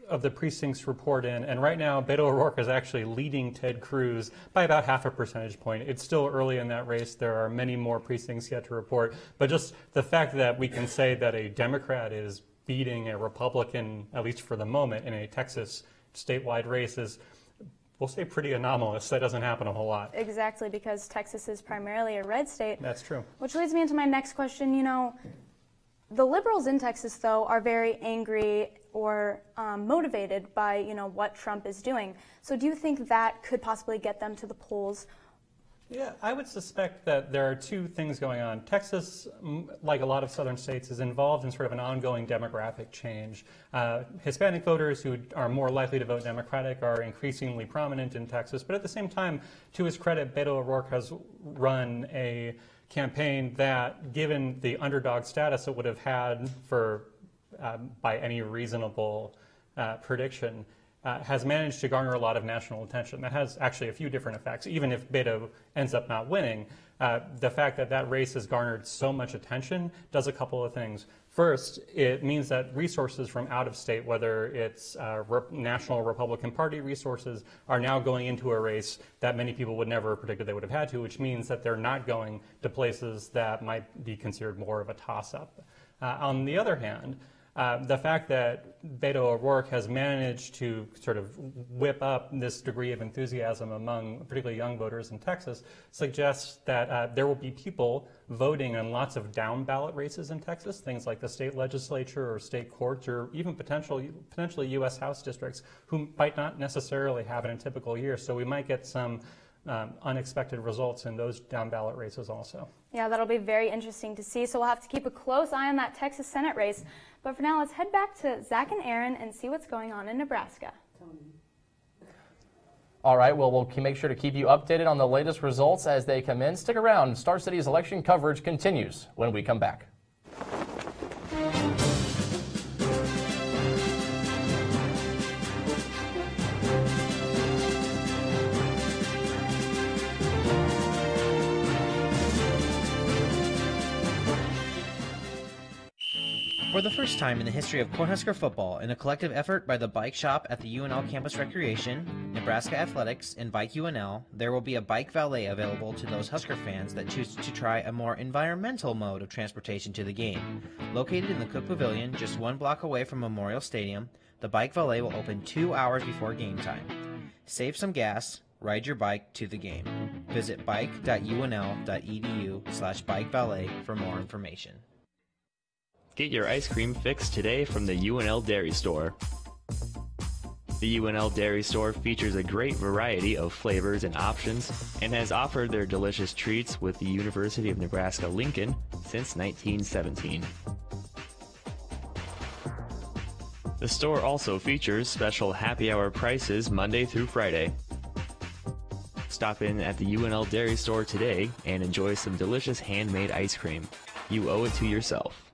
of the precincts report in, and right now Beto O'Rourke is actually leading Ted Cruz by about 0.5 percentage point. It's still early in that race. There are many more precincts yet to report, but just the fact that we can say that a Democrat is beating a Republican, at least for the moment, in a Texas statewide race is, we'll say, pretty anomalous. That doesn't happen a whole lot. Exactly, because Texas is primarily a red state. That's true. Which leads me into my next question. The liberals in Texas, though, are very angry or motivated by, what Trump is doing. So do you think that could possibly get them to the polls Yeah, I would suspect that there are two things going on. Texas, like a lot of southern states, is involved in sort of an ongoing demographic change. Hispanic voters who are more likely to vote Democratic are increasingly prominent in Texas, but at the same time, to his credit, Beto O'Rourke has run a campaign that, given the underdog status it would have had for by any reasonable prediction, has managed to garner a lot of national attention. That has actually a few different effects. Even if Beto ends up not winning, the fact that that race has garnered so much attention does a couple of things. First, it means that resources from out of state, whether it's national Republican Party resources, are now going into a race that many people would never have predicted they would have had to, which means that they're not going to places that might be considered more of a toss-up. On the other hand, the fact that Beto O'Rourke has managed to sort of whip up this degree of enthusiasm among particularly young voters in Texas suggests that there will be people voting in lots of down-ballot races in Texas, things like the state legislature or state courts or even potentially U.S. House districts, who might not necessarily have it in a typical year. So we might get some unexpected results in those down-ballot races also. Yeah, that'll be very interesting to see. So we'll have to keep a close eye on that Texas Senate race. But for now, let's head back to Zach and Aaron and see what's going on in Nebraska. All right, well, we'll make sure to keep you updated on the latest results as they come in. Stick around. Star City's election coverage continues when we come back. For the first time in the history of Cornhusker football, in a collective effort by the Bike Shop at the UNL Campus Recreation, Nebraska Athletics, and Bike UNL, there will be a bike valet available to those Husker fans that choose to try a more environmental mode of transportation to the game. Located in the Cook Pavilion, just 1 block away from Memorial Stadium, the bike valet will open 2 hours before game time. Save some gas, ride your bike to the game. Visit bike.unl.edu/bikevalet for more information. Get your ice cream fix today from the UNL Dairy Store. The UNL Dairy Store features a great variety of flavors and options and has offered their delicious treats with the University of Nebraska-Lincoln since 1917. The store also features special happy hour prices Monday through Friday. Stop in at the UNL Dairy Store today and enjoy some delicious handmade ice cream. You owe it to yourself.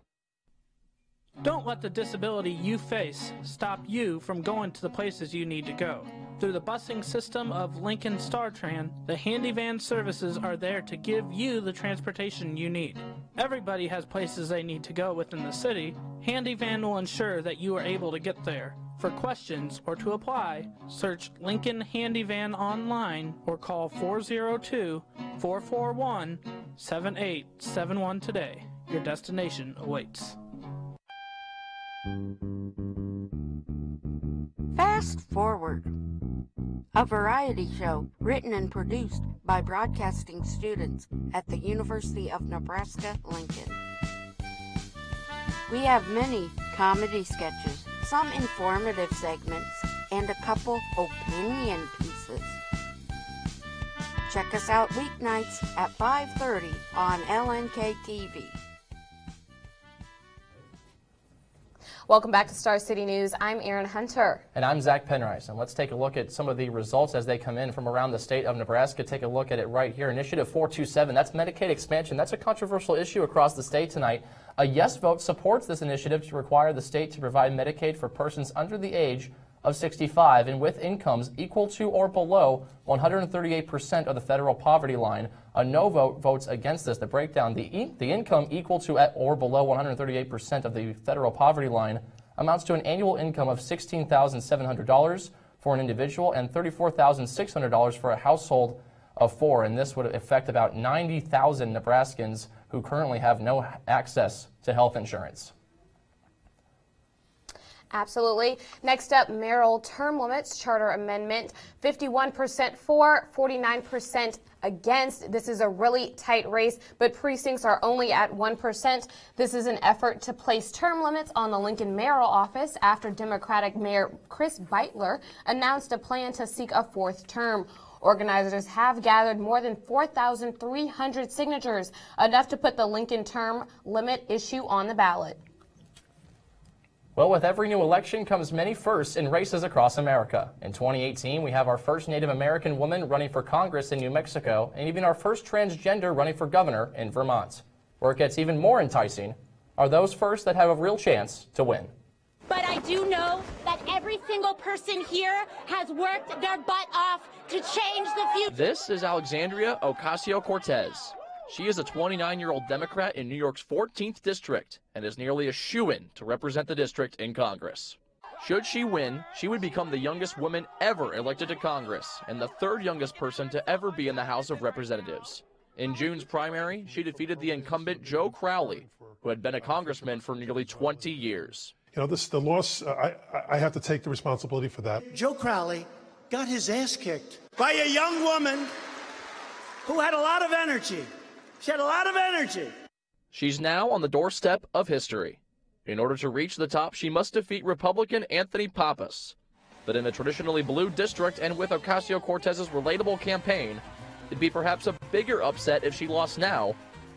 Don't let the disability you face stop you from going to the places you need to go. Through the busing system of Lincoln StarTran, the handy van services are there to give you the transportation you need. Everybody has places they need to go within the city. Handy van will ensure that you are able to get there. For questions or to apply, search Lincoln Handy Van online or call 402-441-7871 today. Your destination awaits. Fast Forward, a variety show written and produced by broadcasting students at the University of Nebraska-Lincoln. We have many comedy sketches, some informative segments, and a couple opinion pieces. Check us out weeknights at 5:30 on LNK TV. Welcome back to Star City News. I'm Erin Hunter. And I'm Zach Penrice. And let's take a look at some of the results as they come in from around the state of Nebraska. Take a look at it right here. Initiative 427, that's Medicaid expansion. That's a controversial issue across the state tonight. A yes vote supports this initiative to require the state to provide Medicaid for persons under the age of 65 and with incomes equal to or below 138% of the federal poverty line. A no vote votes against this. The breakdown, the income equal to or below 138% of the federal poverty line amounts to an annual income of $16,700 for an individual and $34,600 for a household of 4. And this would affect about 90,000 Nebraskans who currently have no access to health insurance. Absolutely. Next up, mayoral term limits charter amendment. 51% for, 49% against. This is a really tight race, but precincts are only at 1%. This is an effort to place term limits on the Lincoln mayoral office after Democratic Mayor Chris Beitler announced a plan to seek a 4th term. Organizers have gathered more than 4,300 signatures, enough to put the Lincoln term limit issue on the ballot. Well, with every new election comes many firsts in races across America. In 2018, we have our first Native American woman running for Congress in New Mexico, and even our first transgender running for governor in Vermont. Where it gets even more enticing are those firsts that have a real chance to win. But I do know that every single person here has worked their butt off to change the future. This is Alexandria Ocasio-Cortez. She is a 29-year-old Democrat in New York's 14th district and is nearly a shoo-in to represent the district in Congress. Should she win, she would become the youngest woman ever elected to Congress and the third youngest person to ever be in the House of Representatives. In June's primary, she defeated the incumbent Joe Crowley, who had been a congressman for nearly 20 years. You know, the loss, I have to take the responsibility for that. Joe Crowley got his ass kicked by a young woman who had a lot of energy. She had a lot of energy. She's now on the doorstep of history. In order to reach the top, she must defeat Republican Anthony Pappas. But in a traditionally blue district and with Ocasio-Cortez's relatable campaign, it'd be perhaps a bigger upset if she lost now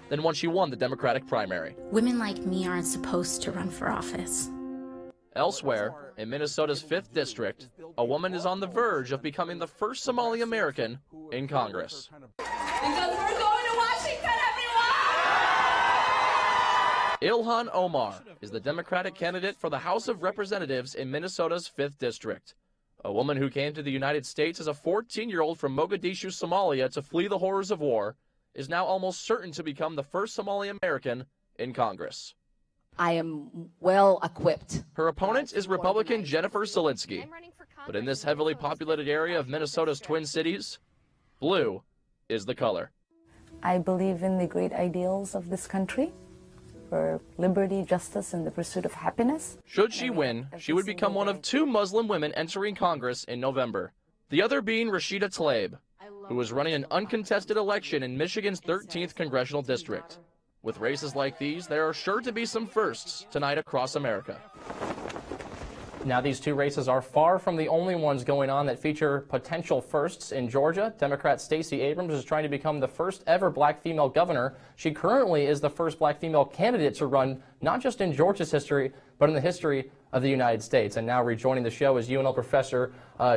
than when she won the Democratic primary. Women like me aren't supposed to run for office. Elsewhere, in Minnesota's 5th district, a woman is on the verge of becoming the first Somali American in Congress. Because we're going to Washington, everyone! Ilhan Omar is the Democratic candidate for the House of Representatives in Minnesota's 5th district. A woman who came to the United States as a 14-year-old from Mogadishu, Somalia to flee the horrors of war is now almost certain to become the first Somali American in Congress. I am well equipped. Her opponent is Republican Jennifer Solinsky. But in this heavily populated area of Minnesota's Twin Cities, blue is the color. I believe in the great ideals of this country for liberty, justice, and the pursuit of happiness. Should she win, she would become one of 2 Muslim women entering Congress in November. The other being Rashida Tlaib, who is running an uncontested election in Michigan's 13th congressional district. With races like these, there are sure to be some firsts tonight across America. Now, these 2 races are far from the only ones going on that feature potential firsts. In Georgia, Democrat Stacey Abrams is trying to become the first ever black female governor. She currently is the first black female candidate to run, not just in Georgia's history, but in the history of the United States. And now rejoining the show is UNL professor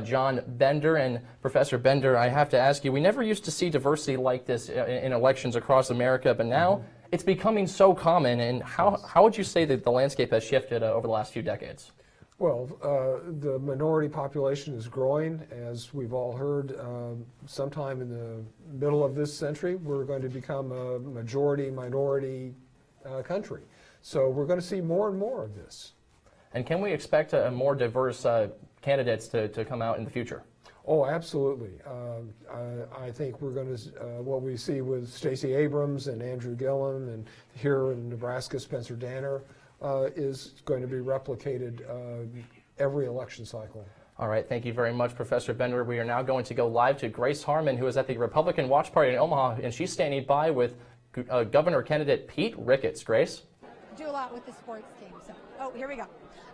John Bender. And Professor Bender, I have to ask you, we never used to see diversity like this in elections across America, but now it's becoming so common. And how would you say that the landscape has shifted over the last few decades? Well, the minority population is growing. As we've all heard, sometime in the middle of this century, we're going to become a majority-minority country. So we're going to see more and more of this. And can we expect a more diverse candidates to come out in the future? Oh, absolutely. I think we're going to, what we see with Stacey Abrams and Andrew Gillum, and here in Nebraska, Spencer Danner, is going to be replicated every election cycle. All right, thank you very much, Professor Bender. We are now going to go live to Grace Harmon, who is at the Republican Watch Party in Omaha, and she's standing by with governor candidate Pete Ricketts. Grace? Do a lot with the sports team. So, oh, here we go.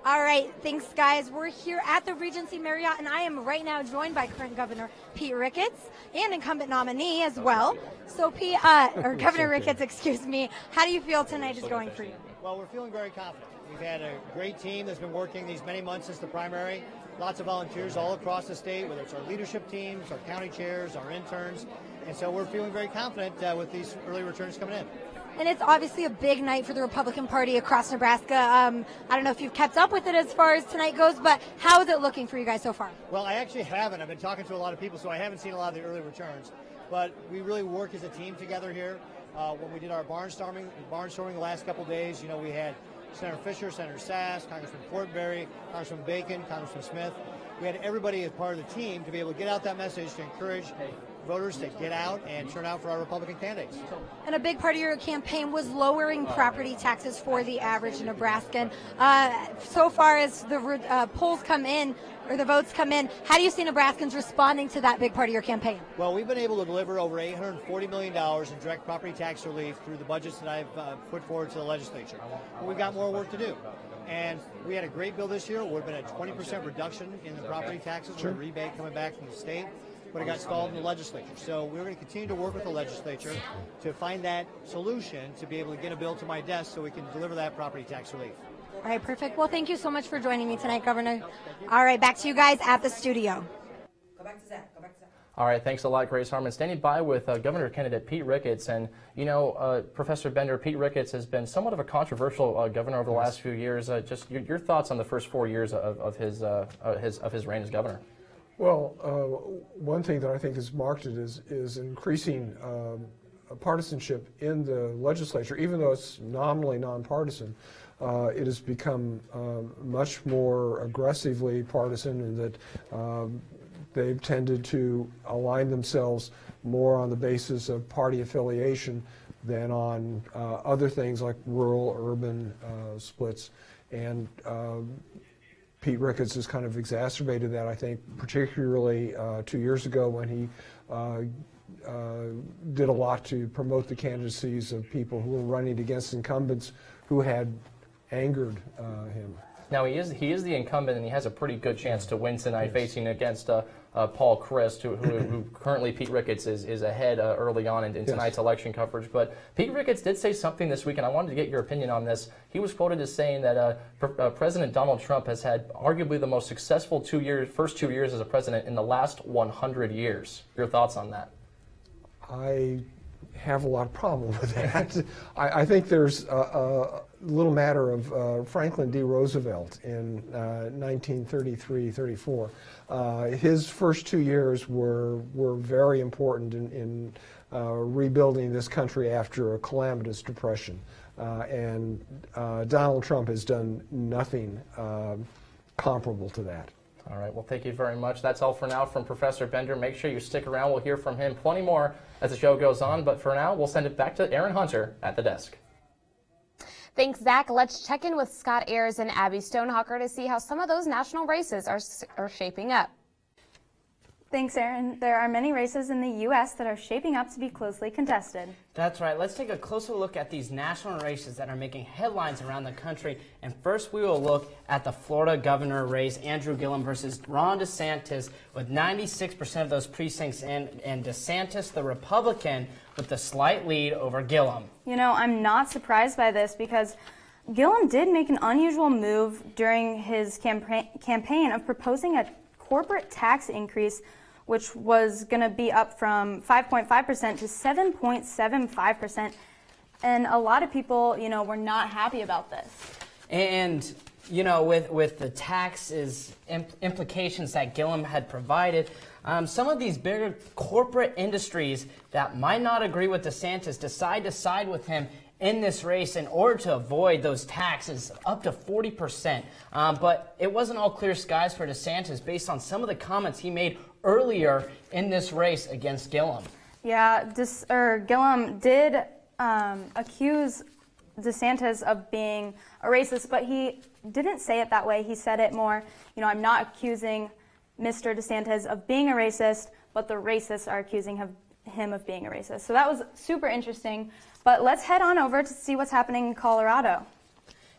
All right, thanks, guys. We're here at the Regency Marriott, and I am right now joined by current Governor Pete Ricketts and incumbent nominee as well. So, Pete, or Governor Ricketts, excuse me, how do you feel tonight is going for you? Well, we're feeling very confident. We've had a great team that's been working these many months since the primary. Lots of volunteers all across the state, whether it's our leadership teams, our county chairs, our interns. And so we're feeling very confident with these early returns coming in. And it's obviously a big night for the Republican Party across Nebraska. I don't know if you've kept up with it as far as tonight goes, but how is it looking for you guys so far? Well, I actually haven't. I've been talking to a lot of people, so I haven't seen a lot of the early returns. But we really work as a team together here. When we did our barnstorming the last couple of days, you know, we had Senator Fisher, Senator Sass, Congressman Portberry, Congressman Bacon, Congressman Smith. We had everybody as part of the team to be able to get out that message to encourage voters to get out and turn out for our Republican candidates. And a big part of your campaign was lowering property taxes for the average Nebraskan. So far as the polls come in, or the votes come in, how do you see Nebraskans responding to that big part of your campaign? Well, we've been able to deliver over $840 million in direct property tax relief through the budgets that I've put forward to the legislature. But we've got more work to do. And we had a great bill this year. It would have been a 20% reduction in the property taxes with a rebate coming back from the state. but it got stalled in the legislature. So we're going to continue to work with the legislature to find that solution to be able to get a bill to my desk so we can deliver that property tax relief. All right, perfect. Well, thank you so much for joining me tonight, Governor. All right, back to you guys at the studio. Go back to Zach. Go back to Zach. All right, thanks a lot, Grace Harmon. Standing by with Governor candidate Pete Ricketts. And, you know, Professor Bender, Pete Ricketts has been somewhat of a controversial governor over the last few years. Just your thoughts on the first 4 years of his reign as governor. Well, one thing that I think has marked it is increasing partisanship in the legislature, even though it's nominally nonpartisan. It has become much more aggressively partisan in that they've tended to align themselves more on the basis of party affiliation than on other things like rural-urban splits. And Pete Ricketts has kind of exacerbated that, I think, particularly 2 years ago when he did a lot to promote the candidacies of people who were running against incumbents who had angered him. Now, he is the incumbent, and he has a pretty good chance to win tonight, facing against Paul Christ, who currently Pete Ricketts is ahead early on in tonight's election coverage. But Pete Ricketts did say something this week, and I wanted to get your opinion on this. He was quoted as saying that President Donald Trump has had arguably the most successful first 2 years as a president in the last 100 years. Your thoughts on that? I have a lot of problem with that. I think there's a little matter of Franklin D. Roosevelt in 1933-34. His first 2 years were very important in rebuilding this country after a calamitous depression. And Donald Trump has done nothing comparable to that. All right, well, thank you very much. That's all for now from Professor Bender. Make sure you stick around. We'll hear from him plenty more as the show goes on. But for now, we'll send it back to Aaron Hunter at the desk. Thanks, Zach. Let's check in with Scott Ayers and Abby Stonehawker to see how some of those national races are shaping up. Thanks, Aaron. There are many races in the U.S. that are shaping up to be closely contested. That's right. Let's take a closer look at these national races that are making headlines around the country. And first, we will look at the Florida governor race, Andrew Gillum versus Ron DeSantis, with 96% of those precincts in, and DeSantis, the Republican, with the slight lead over Gillum. You know, I'm not surprised by this because Gillum did make an unusual move during his campaign of proposing a corporate tax increase, which was going to be up from 5.5% to 7.75%. And a lot of people, you know, were not happy about this. And, you know, with the taxes implications that Gillum had provided, some of these bigger corporate industries that might not agree with DeSantis decide to side with him in this race in order to avoid those taxes up to 40%. But it wasn't all clear skies for DeSantis based on some of the comments he made earlier in this race against Gillum. Yeah, Gillum did accuse DeSantis of being a racist, but he didn't say it that way. He said it more, you know, I'm not accusing Mr. DeSantis of being a racist, but the racists are accusing him of being a racist. So that was super interesting. But let's head on over to see what's happening in Colorado.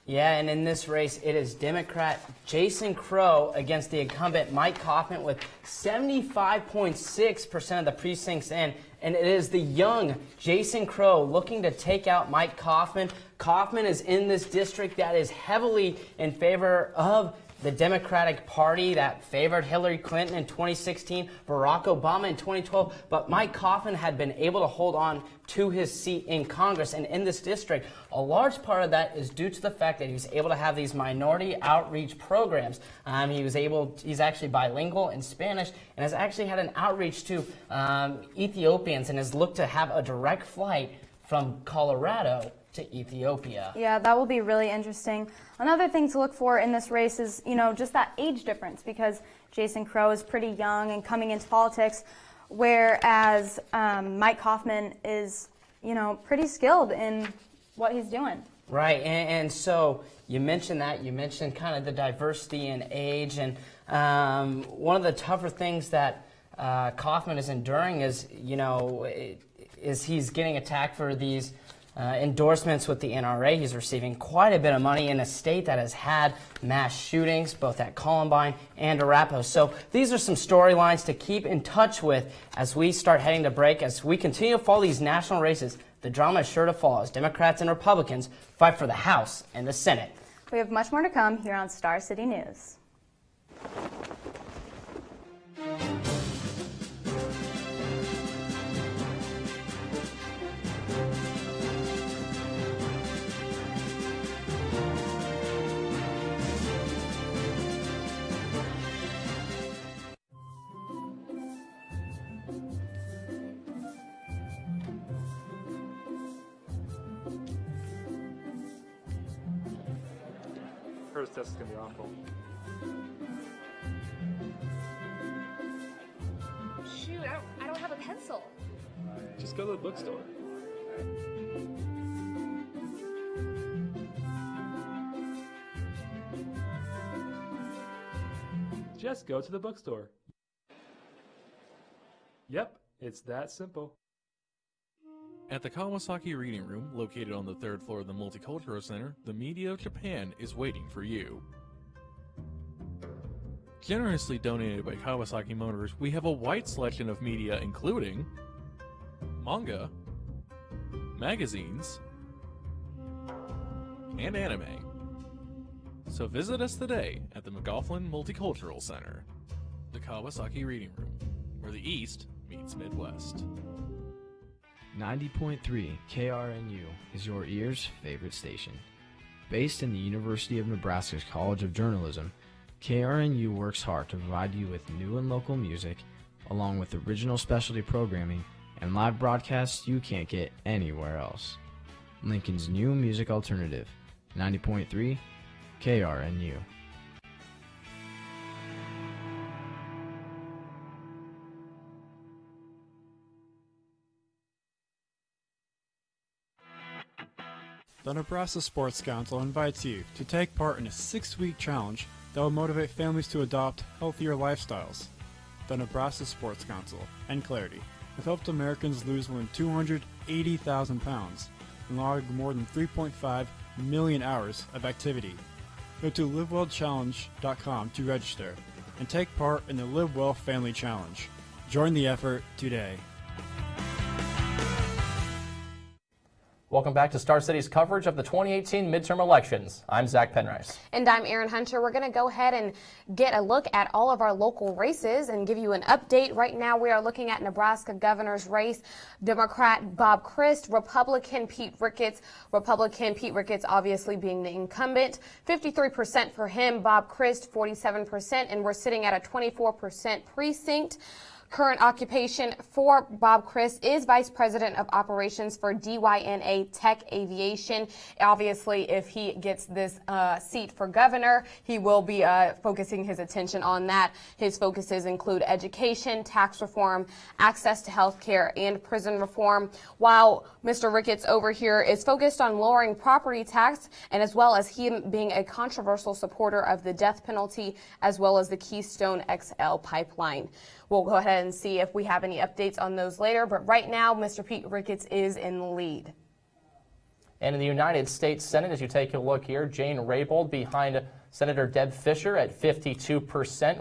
Yeah, and in this race, it is Democrat Jason Crow against the incumbent Mike Coffman with 75.6% of the precincts in. And it is the young Jason Crow looking to take out Mike Coffman. Coffman is in this district that is heavily in favor of the Democratic Party that favored Hillary Clinton in 2016, Barack Obama in 2012, but Mike Coffman had been able to hold on to his seat in Congress and in this district. A large part of that is due to the fact that he was able to have these minority outreach programs. He's actually bilingual in Spanish and has actually had an outreach to Ethiopians and has looked to have a direct flight from Colorado to Ethiopia. Yeah, that will be really interesting. Another thing to look for in this race is, you know, just that age difference, because Jason Crow is pretty young and coming into politics, whereas Mike Coffman is, you know, pretty skilled in what he's doing. Right, and so you mentioned that. You mentioned kind of the diversity in age, and one of the tougher things that Coffman is enduring is, you know, is he's getting attacked for these endorsements with the NRA. He's receiving quite a bit of money in a state that has had mass shootings, both at Columbine and Arapahoe. So these are some storylines to keep in touch with as we start heading to break. As we continue to follow these national races, the drama is sure to fall as Democrats and Republicans fight for the House and the Senate. We have much more to come here on Star City News. First test is going to be awful. Shoot, I don't have a pencil. Just go to the bookstore. Just go to the bookstore. Yep, it's that simple. At the Kawasaki Reading Room, located on the 3rd floor of the Multicultural Center, the media of Japan is waiting for you. Generously donated by Kawasaki Motors, we have a wide selection of media including manga, magazines, and anime. So visit us today at the McGoughlin Multicultural Center, the Kawasaki Reading Room, where the East meets Midwest. 90.3 KRNU is your ear's favorite station. Based in the University of Nebraska's College of Journalism, KRNU works hard to provide you with new and local music, along with original specialty programming and live broadcasts you can't get anywhere else. Lincoln's new music alternative, 90.3 KRNU. The Nebraska Sports Council invites you to take part in a 6-week challenge that will motivate families to adopt healthier lifestyles. The Nebraska Sports Council and Clarity have helped Americans lose more than 280,000 pounds and log more than 3.5 million hours of activity. Go to livewellchallenge.com to register and take part in the Live Well Family Challenge. Join the effort today. Welcome back to Star City's coverage of the 2018 midterm elections. I'm Zach Penrice. And I'm Erin Hunter. We're going to go ahead and get a look at all of our local races and give you an update. Right now we are looking at Nebraska governor's race. Democrat Bob Christ, Republican Pete Ricketts. Republican Pete Ricketts obviously being the incumbent. 53% for him, Bob Christ 47%, and we're sitting at a 24% precinct. Current occupation for Bob Christ is Vice President of Operations for DYNA Tech Aviation. Obviously, if he gets this seat for governor, he will be focusing his attention on that. His focuses include education, tax reform, access to health care, and prison reform, while Mr. Ricketts over here is focused on lowering property tax, and as well as him being a controversial supporter of the death penalty, as well as the Keystone XL pipeline. We'll go ahead and see if we have any updates on those later, but right now, Mr. Pete Ricketts is in the lead. And in the United States Senate, as you take a look here, Jane Raybould behind Senator Deb Fischer at 52%,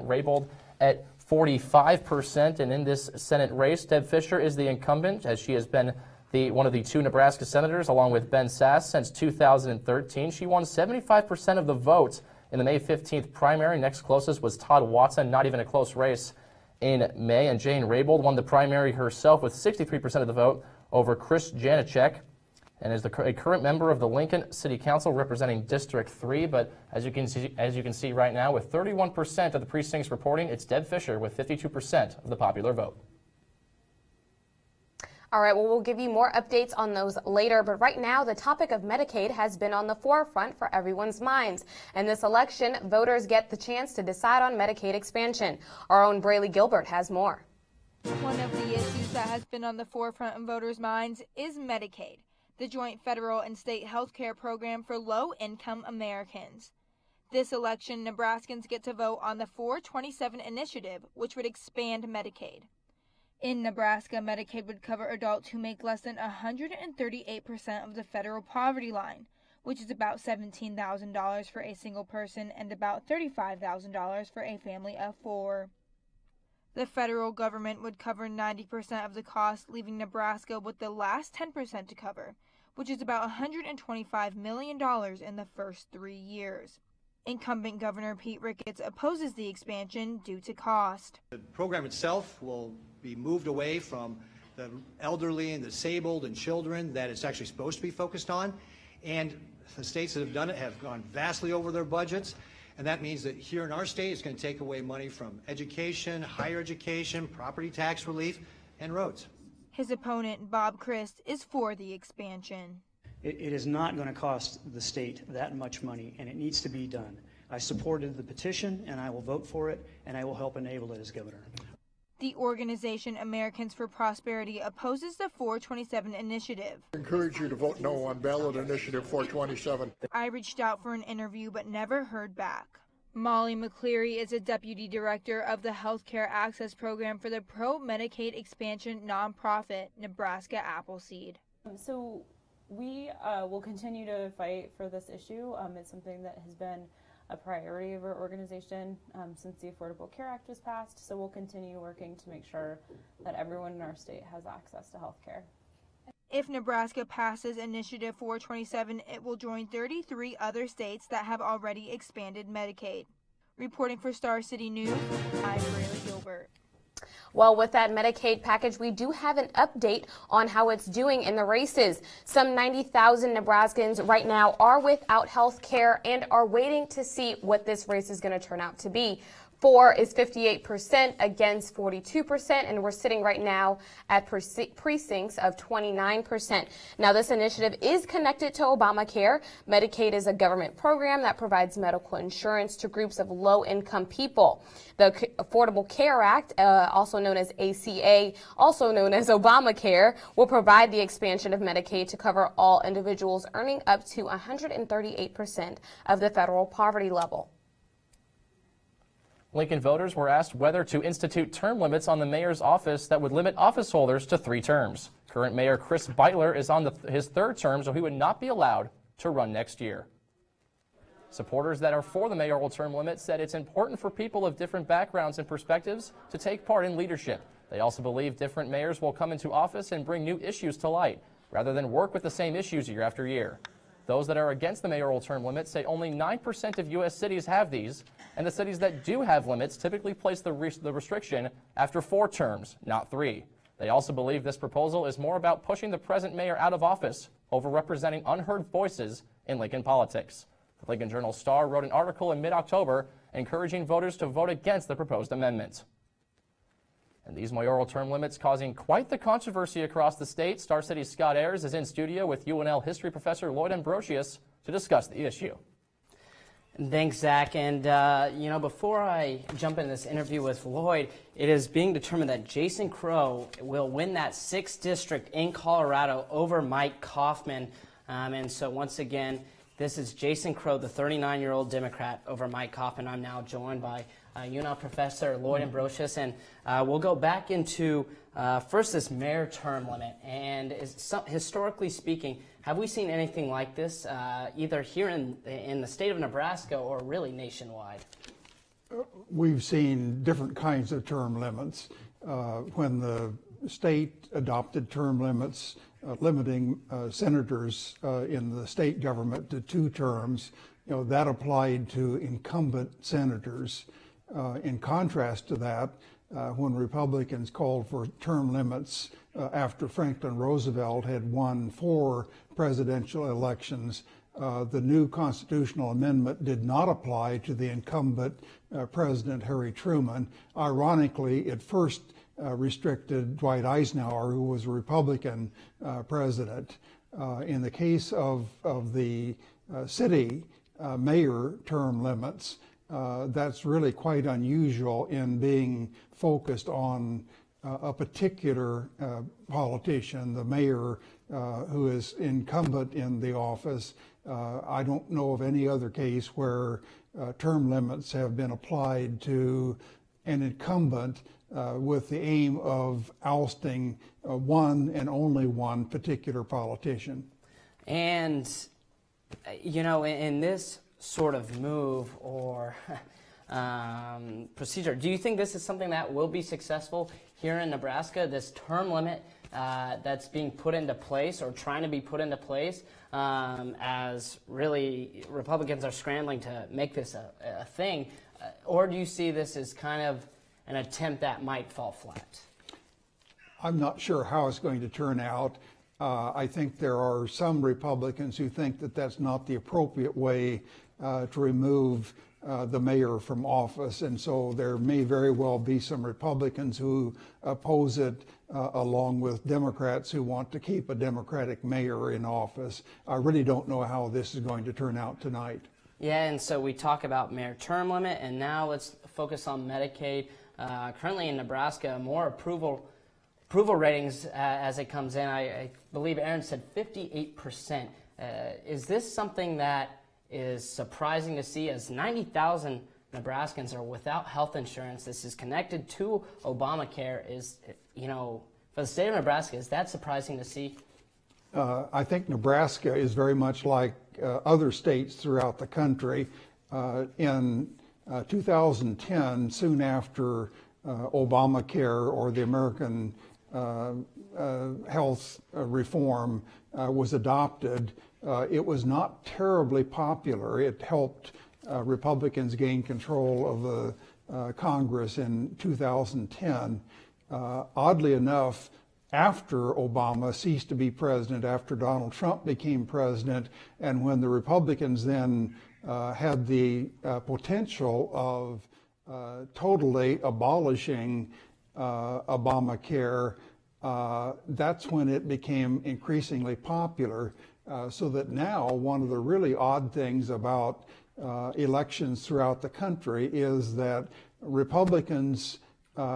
Raybould at 45%. And in this Senate race, Deb Fischer is the incumbent, as she has been one of the 2 Nebraska senators, along with Ben Sass, since 2013. She won 75% of the vote in the May 15th primary. Next closest was Todd Watson, not even a close race in May, and Jane Raybould won the primary herself with 63% of the vote over Chris Janacek, and is a current member of the Lincoln City Council representing District 3. But as you can see right now, with 31% of the precincts reporting, it's Deb Fischer with 52% of the popular vote. All right, well, we'll give you more updates on those later, but right now the topic of Medicaid has been on the forefront for everyone's minds. And this election, voters get the chance to decide on Medicaid expansion. Our own Braylee Gilbert has more. One of the issues that has been on the forefront of voters' minds is Medicaid, the joint federal and state health care program for low-income Americans. This election, Nebraskans get to vote on the 427 initiative, which would expand Medicaid. In Nebraska, Medicaid would cover adults who make less than 138% of the federal poverty line, which is about $17,000 for a single person and about $35,000 for a family of 4. The federal government would cover 90% of the cost, leaving Nebraska with the last 10% to cover, which is about $125 million in the first 3 years. Incumbent Governor Pete Ricketts opposes the expansion due to cost. The program itself will be moved away from the elderly and disabled and children that it's actually supposed to be focused on, and the states that have done it have gone vastly over their budgets, and that means that here in our state it's going to take away money from education, higher education, property tax relief, and roads. His opponent, Bob Christ, is for the expansion. It is not going to cost the state that much money, and it needs to be done. I supported the petition, and I will vote for it, and I will help enable it as governor. The organization Americans for Prosperity opposes the 427 initiative. I encourage you to vote no on ballot initiative 427. I reached out for an interview but never heard back. Molly McCleary is a deputy director of the Healthcare Access Program for the pro-Medicaid expansion nonprofit Nebraska Appleseed. So we will continue to fight for this issue. It's something that has been a priority of our organization since the Affordable Care Act was passed, so we'll continue working to make sure that everyone in our state has access to health care. If Nebraska passes Initiative 427, it will join 33 other states that have already expanded Medicaid. Reporting for Star City News, I'm Braylee Gilbert. Well, with that Medicaid package, we do have an update on how it's doing in the races. Some 90,000 Nebraskans right now are without health care and are waiting to see what this race is going to turn out to be. For is 58% against 42%, and we're sitting right now at precincts of 29%. Now, this initiative is connected to Obamacare. Medicaid is a government program that provides medical insurance to groups of low-income people. The Affordable Care Act, also known as ACA, also known as Obamacare, will provide the expansion of Medicaid to cover all individuals earning up to 138% of the federal poverty level. Lincoln voters were asked whether to institute term limits on the mayor's office that would limit office holders to 3 terms. Current Mayor Chris Beitler is on his 3rd term, so he would not be allowed to run next year. Supporters that are for the mayoral term limit said it's important for people of different backgrounds and perspectives to take part in leadership. They also believe different mayors will come into office and bring new issues to light, rather than work with the same issues year after year. Those that are against the mayoral term limit say only 9% of U.S. cities have these, and the cities that do have limits typically place the restriction after 4 terms, not 3. They also believe this proposal is more about pushing the present mayor out of office over representing unheard voices in Lincoln politics. The Lincoln Journal-Star wrote an article in mid-October encouraging voters to vote against the proposed amendment. And these mayoral term limits causing quite the controversy across the state. Star City's Scott Ayers is in studio with UNL history professor Lloyd Ambrosius to discuss the issue. Thanks, Zach. And, before I jump in this interview with Lloyd, it is being determined that Jason Crow will win that 6th district in Colorado over Mike Kaufman. And so once again, this is Jason Crow, the 39-year-old Democrat, over Mike Kaufman. I'm now joined by UNL professor Lloyd Ambrosius, and we'll go back into first this mayor term limit. And historically speaking, have we seen anything like this either here in the state of Nebraska or really nationwide? We've seen different kinds of term limits. When the state adopted term limits limiting senators in the state government to 2 terms, that applied to incumbent senators. In contrast to that, when Republicans called for term limits after Franklin Roosevelt had won 4 presidential elections, the new constitutional amendment did not apply to the incumbent President Harry Truman. Ironically, it first restricted Dwight Eisenhower, who was a Republican president. In the case of the city mayor term limits, that's really quite unusual in being focused on a particular politician, the mayor who is incumbent in the office. I don't know of any other case where term limits have been applied to an incumbent with the aim of ousting one and only one particular politician. And, you know, in this sort of move or procedure, do you think this is something that will be successful here in Nebraska, this term limit that's being put into place or trying to be put into place as really Republicans are scrambling to make this a thing? Or do you see this as kind of an attempt that might fall flat? I'm not sure how it's going to turn out. I think there are some Republicans who think that that's not the appropriate way to remove the mayor from office, and so there may very well be some Republicans who oppose it along with Democrats who want to keep a Democratic mayor in office. I really don't know how this is going to turn out tonight. Yeah, and so we talk about mayor term limit, and now let's focus on Medicaid. Currently in Nebraska, more approval ratings as it comes in. I believe Aaron said 58%. Is this something that is surprising to see, as 90,000 Nebraskans are without health insurance? This is connected to Obamacare. Is, you know, for the state of Nebraska, is that surprising to see? I think Nebraska is very much like other states throughout the country. In 2010, soon after Obamacare or the American health reform was adopted, it was not terribly popular. It helped Republicans gain control of the Congress in 2010. Oddly enough, after Obama ceased to be president, after Donald Trump became president, and when the Republicans then had the potential of totally abolishing Obamacare, that's when it became increasingly popular. So that now one of the really odd things about elections throughout the country is that Republicans,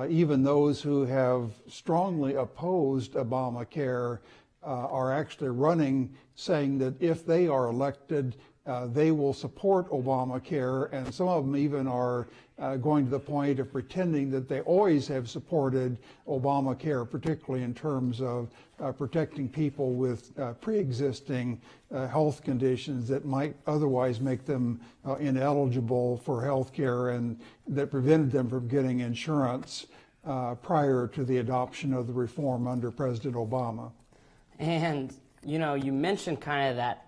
even those who have strongly opposed Obamacare, are actually running saying that if they are elected, they will support Obamacare, and some of them even are going to the point of pretending that they always have supported Obamacare, particularly in terms of protecting people with pre-existing health conditions that might otherwise make them ineligible for health care and that prevented them from getting insurance prior to the adoption of the reform under President Obama. And, you know, you mentioned kind of that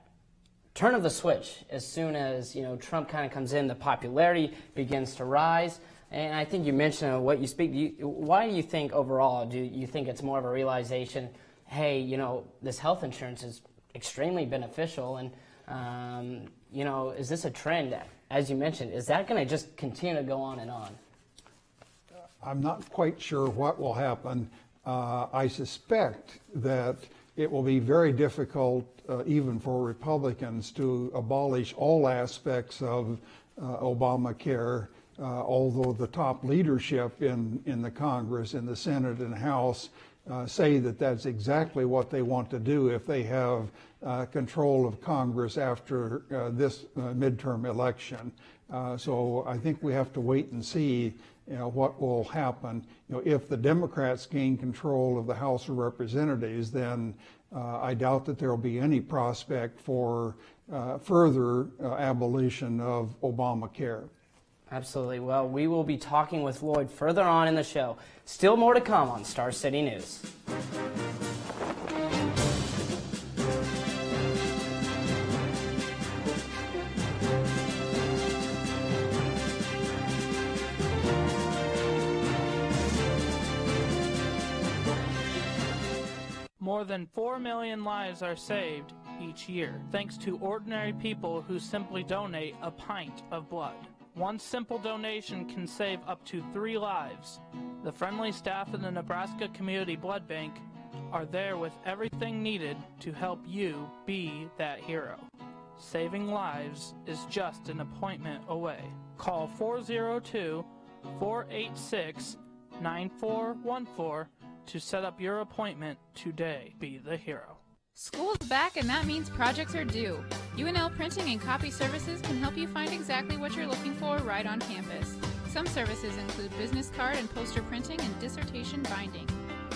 turn of the switch as soon as, you know, Trump kind of comes in, the popularity begins to rise. And I think you mentioned what you speak. Why do you think overall, do you think it's more of a realization, hey, you know, this health insurance is extremely beneficial, and, you know, is this a trend, as you mentioned, is that going to just continue to go on and on? I'm not quite sure what will happen. I suspect that it will be very difficult, even for Republicans, to abolish all aspects of Obamacare, although the top leadership in the Congress, in the Senate and House, say that that's exactly what they want to do if they have control of Congress after this midterm election. So I think we have to wait and see, you know, what will happen. You know, if the Democrats gain control of the House of Representatives, then I doubt that there will be any prospect for further abolition of Obamacare. Absolutely. Well, we will be talking with Lloyd further on in the show. Still more to come on Star City News. More than 4 million lives are saved each year, thanks to ordinary people who simply donate a pint of blood. One simple donation can save up to 3 lives. The friendly staff of the Nebraska Community Blood Bank are there with everything needed to help you be that hero. Saving lives is just an appointment away. Call 402-486-9414 to set up your appointment today. Be the hero. School's back, and that means projects are due. UNL Printing and Copy Services can help you find exactly what you're looking for right on campus. Some services include business card and poster printing and dissertation binding.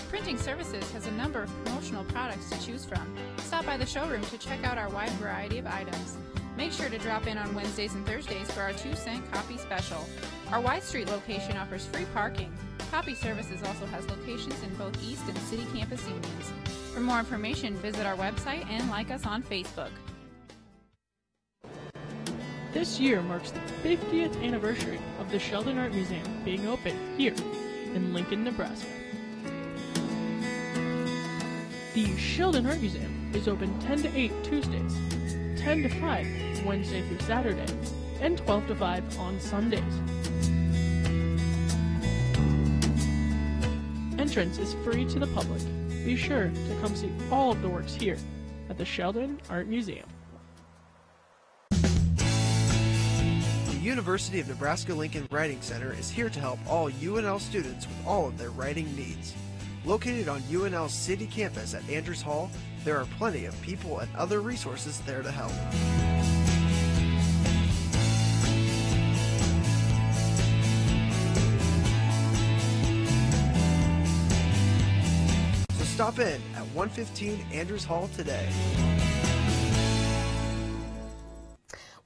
Printing Services has a number of promotional products to choose from. Stop by the showroom to check out our wide variety of items. Make sure to drop in on Wednesdays and Thursdays for our 2-cent coffee special. Our Y Street location offers free parking. Copy Services also has locations in both East and City Campus Unions. For more information, visit our website and like us on Facebook. This year marks the 50th anniversary of the Sheldon Art Museum being open here in Lincoln, Nebraska. The Sheldon Art Museum is open 10 to 8 Tuesdays, 10 to 5 Wednesday through Saturday, and 12 to 5 on Sundays. Entrance is free to the public. Be sure to come see all of the works here at the Sheldon Art Museum. The University of Nebraska-Lincoln Writing Center is here to help all UNL students with all of their writing needs. Located on UNL's city campus at Andrews Hall, there are plenty of people and other resources there to help. So stop in at 115 Andrews Hall today.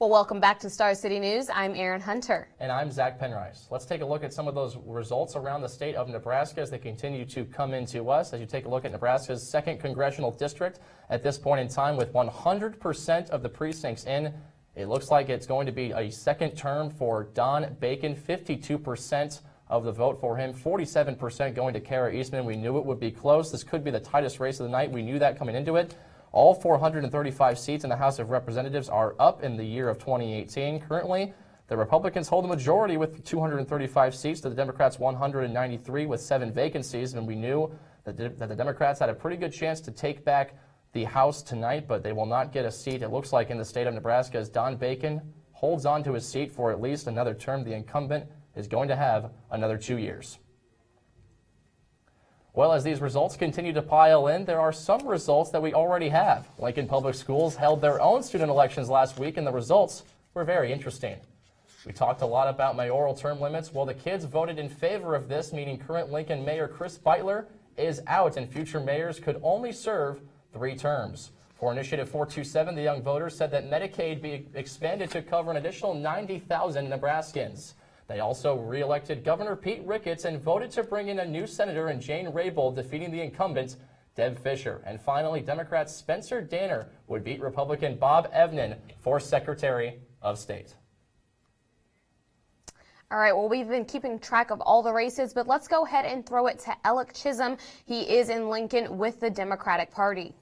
Well, welcome back to Star City News. I'm Erin Hunter. And I'm Zach Penrice. Let's take a look at some of those results around the state of Nebraska as they continue to come into us. As you take a look at Nebraska's 2nd Congressional District at this point in time with 100% of the precincts in, it looks like it's going to be a second term for Don Bacon. 52% of the vote for him, 47% going to Kara Eastman. We knew it would be close. This could be the tightest race of the night. We knew that coming into it. All 435 seats in the House of Representatives are up in the year of 2018. Currently, the Republicans hold the majority with 235 seats to the Democrats' 193 with 7 vacancies. And we knew that the Democrats had a pretty good chance to take back the House tonight, but they will not get a seat, it looks like, in the state of Nebraska as Don Bacon holds on to his seat for at least another term. The incumbent is going to have another 2 years. Well, as these results continue to pile in, there are some results that we already have. Lincoln Public Schools held their own student elections last week, and the results were very interesting. We talked a lot about mayoral term limits. Well, the kids voted in favor of this, meaning current Lincoln Mayor Chris Beitler is out, and future mayors could only serve 3 terms. For Initiative 427, the young voters said that Medicaid be expanded to cover an additional 90,000 Nebraskans. They also re-elected Governor Pete Ricketts and voted to bring in a new senator in Jane Raybould, defeating the incumbent Deb Fisher. And finally, Democrat Spencer Danner would beat Republican Bob Evnen for Secretary of State. All right, well, we've been keeping track of all the races, but let's go ahead and throw it to Alec Chisholm. He is in Lincoln with the Democratic Party.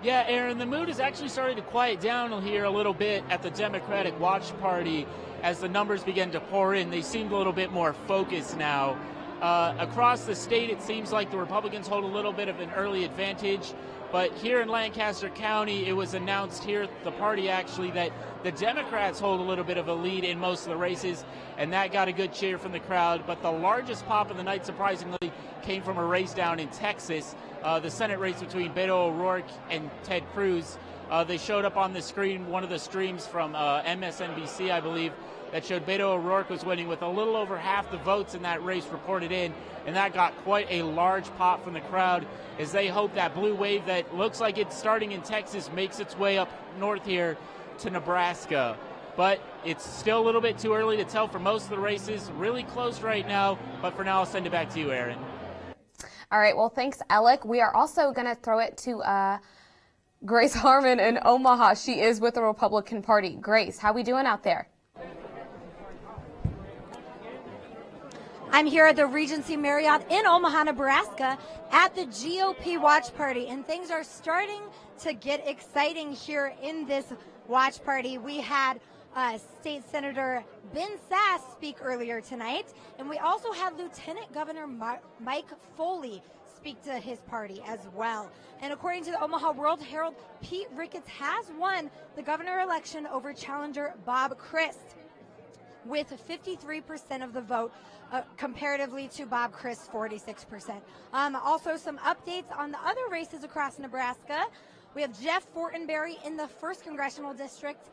Yeah, Aaron, the mood is actually starting to quiet down here a little bit at the Democratic Watch Party as the numbers begin to pour in. They seem a little bit more focused now. Across the state, it seems like the Republicans hold a little bit of an early advantage. But here in Lancaster County, it was announced here at the party actually that the Democrats hold a little bit of a lead in most of the races, and that got a good cheer from the crowd. But the largest pop of the night, surprisingly, came from a race down in Texas, the Senate race between Beto O'Rourke and Ted Cruz. They showed up on the screen, one of the streams from MSNBC, I believe, that showed Beto O'Rourke was winning with a little over half the votes in that race reported in, and that got quite a large pop from the crowd as they hope that blue wave that looks like it's starting in Texas makes its way up north here to Nebraska. But it's still a little bit too early to tell for most of the races. Really close right now, but for now I'll send it back to you, Aaron. All right, well, thanks, Alec. We are also going to throw it to Grace Harmon in Omaha. She is with the Republican Party. Grace, how we doing out there? I'm here at the Regency Marriott in Omaha, Nebraska at the GOP watch party, and things are starting to get exciting here in this watch party. We had State Senator Ben Sass speak earlier tonight, and we also had Lieutenant Governor Mike Foley speak to his party as well. And according to the Omaha World Herald, Pete Ricketts has won the governor election over challenger Bob Christ with 53% of the vote, comparatively to Bob Christ's 46%. Also, some updates on the other races across Nebraska. We have Jeff Fortenberry in the 1st Congressional District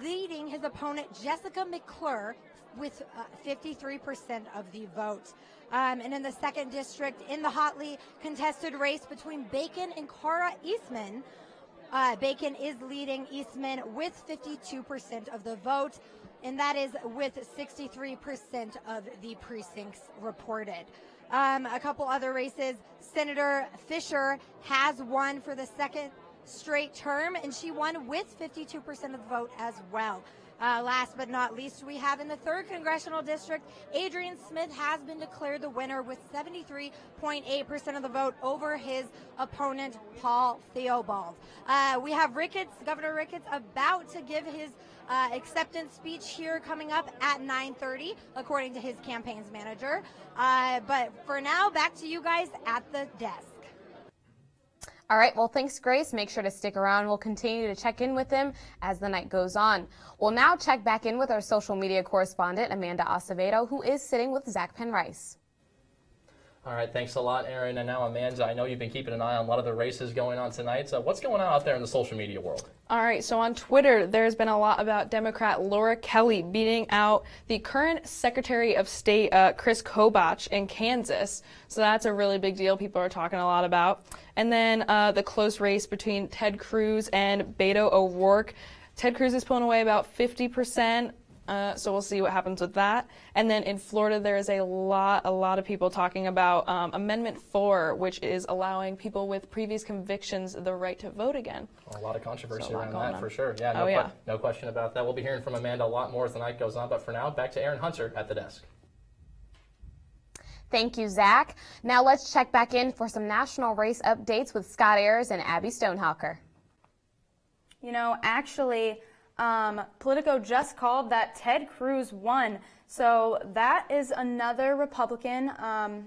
leading his opponent Jessica McClure with 53% of the vote. And in the 2nd district, in the hotly contested race between Bacon and Cara Eastman, Bacon is leading Eastman with 52% of the vote, and that is with 63% of the precincts reported. A couple other races. Senator Fisher has won for the 2nd straight term, and she won with 52% of the vote as well. Last but not least, we have in the 3rd congressional district, Adrian Smith has been declared the winner with 73.8% of the vote over his opponent, Paul Theobald. We have Governor Ricketts, about to give his acceptance speech here coming up at 9:30, according to his campaign's manager. But for now, back to you guys at the desk. All right, well, thanks, Grace. Make sure to stick around. We'll continue to check in with him as the night goes on. We'll now check back in with our social media correspondent, Amanda Acevedo, who is sitting with Zach Penrice. All right, thanks a lot, Aaron. And now, Amanda, I know you've been keeping an eye on a lot of the races going on tonight. So what's going on out there in the social media world? All right, so on Twitter, there's been a lot about Democrat Laura Kelly beating out the current Secretary of State, Chris Kobach, in Kansas. So that's a really big deal people are talking a lot about. And then the close race between Ted Cruz and Beto O'Rourke. Ted Cruz is pulling away about 50%. So we'll see what happens with that. And then in Florida, there is a lot of people talking about Amendment 4, which is allowing people with previous convictions the right to vote again. A lot of controversy around that, for sure. Yeah, no question about that. We'll be hearing from Amanda a lot more as the night goes on. But for now, back to Aaron Hunter at the desk. Thank you, Zach. Now let's check back in for some national race updates with Scott Ayers and Abby Stonehalker. You know, actually, Politico just called that Ted Cruz won. So that is another Republican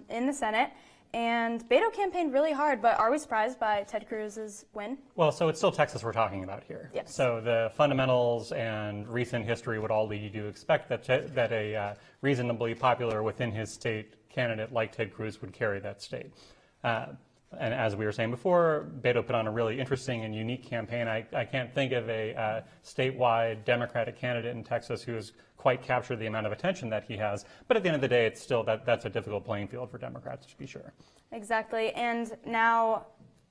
in the Senate. And Beto campaigned really hard, but are we surprised by Ted Cruz's win? Well, so it's still Texas we're talking about here. Yes. So the fundamentals and recent history would all lead you to expect that a reasonably popular within his state candidate like Ted Cruz would carry that state. And as we were saying before, Beto put on a really interesting and unique campaign. I can't think of a statewide Democratic candidate in Texas who has quite captured the amount of attention that he has. But at the end of the day, it's still that's a difficult playing field for Democrats, to be sure. Exactly. And now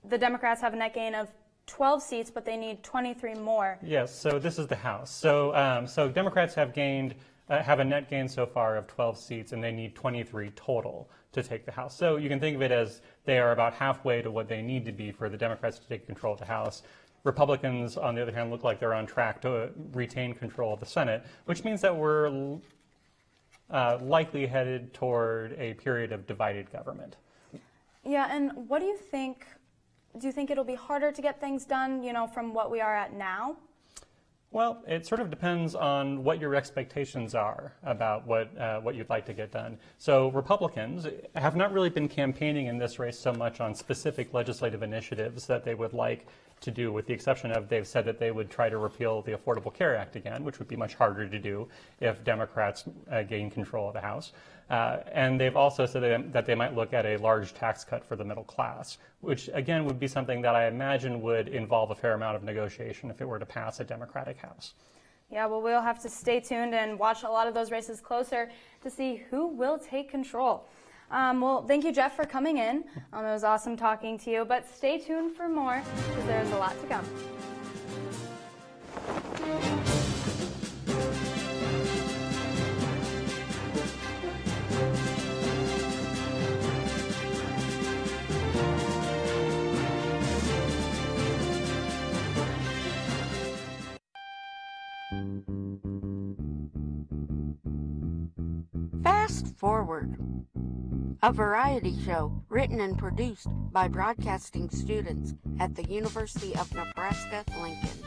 the Democrats have a net gain of 12 seats, but they need 23 more. Yes, so this is the House. So Democrats have a net gain so far of 12 seats, and they need 23 total to take the House. So you can think of it as they are about halfway to what they need to be for the Democrats to take control of the House. Republicans, on the other hand, look like they're on track to retain control of the Senate, which means that we're likely headed toward a period of divided government. Yeah, and what do you think? Do you think it'll be harder to get things done, from what we are at now? Well, it sort of depends on what your expectations are about what you'd like to get done. So Republicans have not really been campaigning in this race so much on specific legislative initiatives that they would like to do, with the exception of they've said that they would try to repeal the Affordable Care Act again, which would be much harder to do if Democrats gain control of the House. And they've also said that they might look at a large tax cut for the middle class, which again would be something that I imagine would involve a fair amount of negotiation if it were to pass a Democratic House. Yeah, well, we'll have to stay tuned and watch a lot of those races closer to see who will take control. Well, thank you, Jeff, for coming in. It was awesome talking to you, but stay tuned for more because there's a lot to come. Fast Forward, a variety show written and produced by broadcasting students at the University of Nebraska-Lincoln.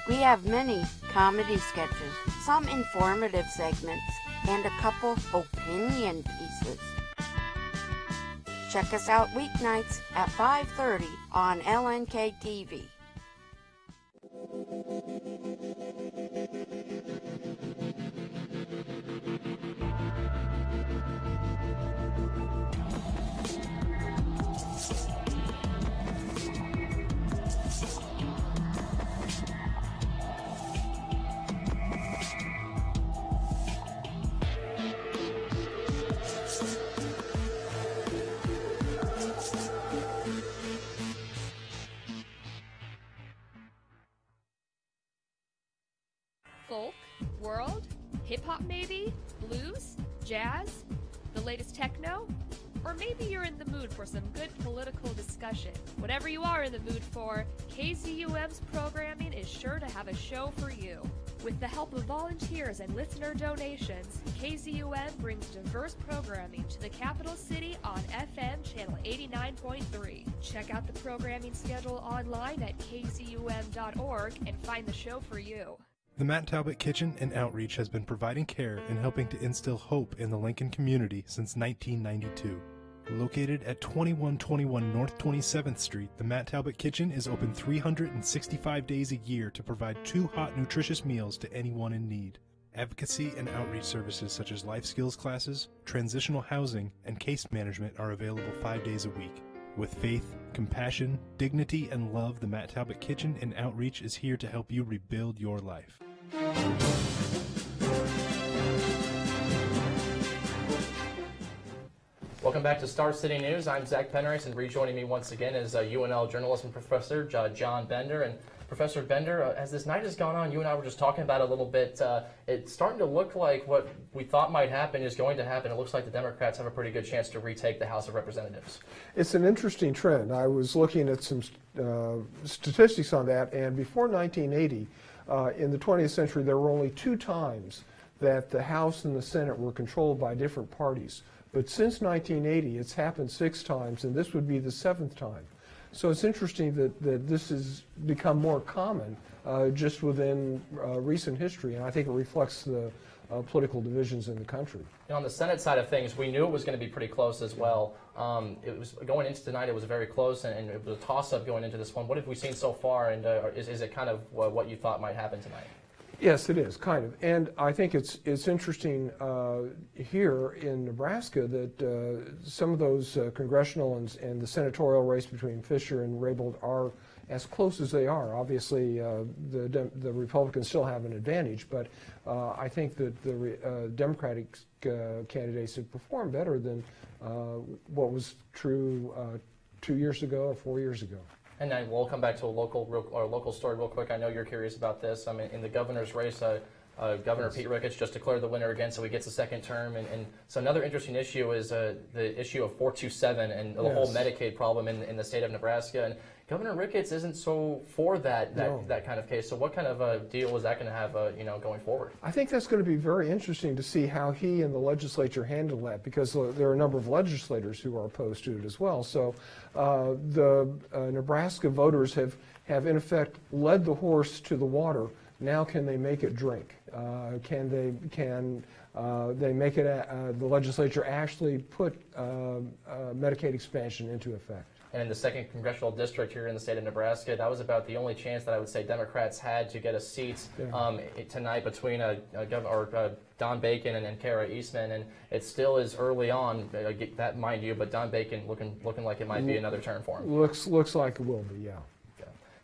We have many comedy sketches, some informative segments, and a couple opinion pieces. Check us out weeknights at 5:30 on LNK TV. jazz? The latest techno? Or maybe you're in the mood for some good political discussion. Whatever you are in the mood for, KZUM's programming is sure to have a show for you. With the help of volunteers and listener donations, KZUM brings diverse programming to the capital city on FM channel 89.3. Check out the programming schedule online at kzum.org and find the show for you. The Matt Talbot Kitchen and Outreach has been providing care and helping to instill hope in the Lincoln community since 1992. Located at 2121 North 27th Street, the Matt Talbot Kitchen is open 365 days a year to provide 2 hot, nutritious meals to anyone in need. Advocacy and outreach services such as life skills classes, transitional housing, and case management are available 5 days a week. With faith, compassion, dignity, and love, the Matt Talbot Kitchen and Outreach is here to help you rebuild your life. Welcome back to Star City News. I'm Zach Penrice, and rejoining me once again is UNL journalism professor John Bender. And Professor Bender, as this night has gone on, you and I were just talking about it a little bit. It's starting to look like what we thought might happen is going to happen. It looks like the Democrats have a pretty good chance to retake the House of Representatives. It's an interesting trend. I was looking at some statistics on that, and before 1980, in the 20th century, there were only 2 times that the House and the Senate were controlled by different parties. But since 1980, it's happened 6 times, and this would be the 7th time. So it's interesting that this has become more common just within recent history, and I think it reflects the political divisions in the country. And on the Senate side of things, we knew it was going to be pretty close as well. It was going into tonight, it was very close, and it was a toss-up going into this one. What have we seen so far, and is it kind of what you thought might happen tonight? Yes, it is, kind of. And I think it's interesting here in Nebraska that some of those congressional and the senatorial race between Fisher and Raybould are as close as they are. Obviously, the Republicans still have an advantage, but I think that the Democratic candidates have performed better than what was true 2 years ago or 4 years ago. And then we'll come back to a local story real quick. I know you're curious about this. I mean, in the governor's race, Governor Pete Ricketts just declared the winner again, so he gets a second term. And so another interesting issue is the issue of 427 and the whole Medicaid problem in the state of Nebraska. And Governor Ricketts isn't so for that kind of case. So what kind of a deal is that going to have going forward? I think that's going to be very interesting to see how he and the legislature handle that, because there are a number of legislators who are opposed to it as well. So the Nebraska voters have in effect led the horse to the water. Now can they make it drink? Can they make it? The legislature actually put Medicaid expansion into effect? And in the 2nd Congressional District here in the state of Nebraska, that was about the only chance that I would say Democrats had to get a seat tonight between Don Bacon and Kara Eastman. And it still is early on, that mind you, but Don Bacon looking like it might be another turn for him. Looks like it will be, yeah.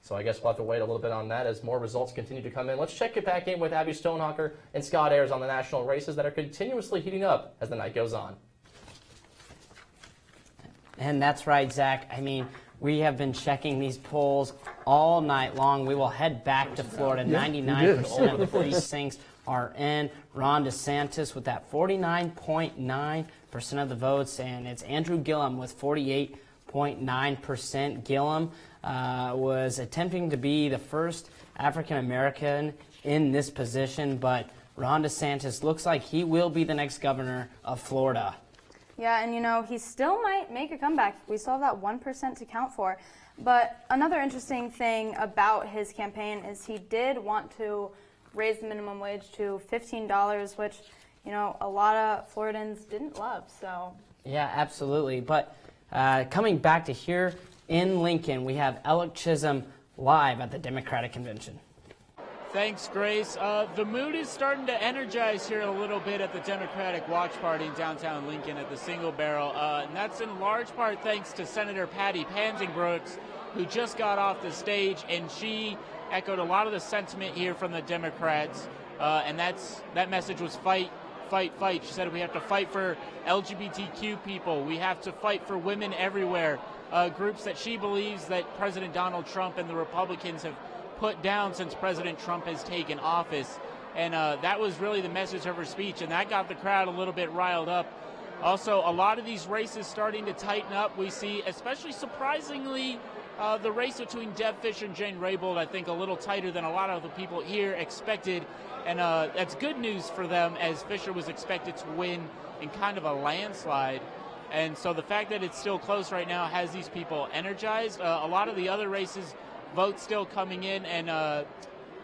So I guess we'll have to wait a little bit on that as more results continue to come in. Let's check it back in with Abby Stonehocker and Scott Ayers on the national races that are continuously heating up as the night goes on. And that's right, Zach. I mean, we have been checking these polls all night long. We will head back to Florida. 99% of the precincts are in. Ron DeSantis with that 49.9% of the votes, and it's Andrew Gillum with 48.9%. Gillum was attempting to be the first African American in this position, but Ron DeSantis looks like he will be the next governor of Florida. Yeah, and he still might make a comeback. We still have that 1% to count for. But another interesting thing about his campaign is he did want to raise the minimum wage to $15, which, a lot of Floridans didn't love. So yeah, absolutely. But coming back to here in Lincoln, we have Alec Chisholm live at the Democratic Convention. Thanks, Grace. The mood is starting to energize here a little bit at the Democratic Watch Party in downtown Lincoln at the Single Barrel, and that's in large part thanks to Senator Patty Panzing-Brooks, who just got off the stage, and she echoed a lot of the sentiment here from the Democrats, and that message was fight, fight, fight. She said we have to fight for LGBTQ people. We have to fight for women everywhere, groups that she believes that President Donald Trump and the Republicans have put down since President Trump has taken office. And that was really the message of her speech, and that got the crowd a little bit riled up. Also, a lot of these races starting to tighten up. We see, especially surprisingly, the race between Deb Fisher and Jane Raybould, I think, a little tighter than a lot of the people here expected. And that's good news for them, as Fisher was expected to win in kind of a landslide. And so the fact that it's still close right now has these people energized. A lot of the other races, votes still coming in, and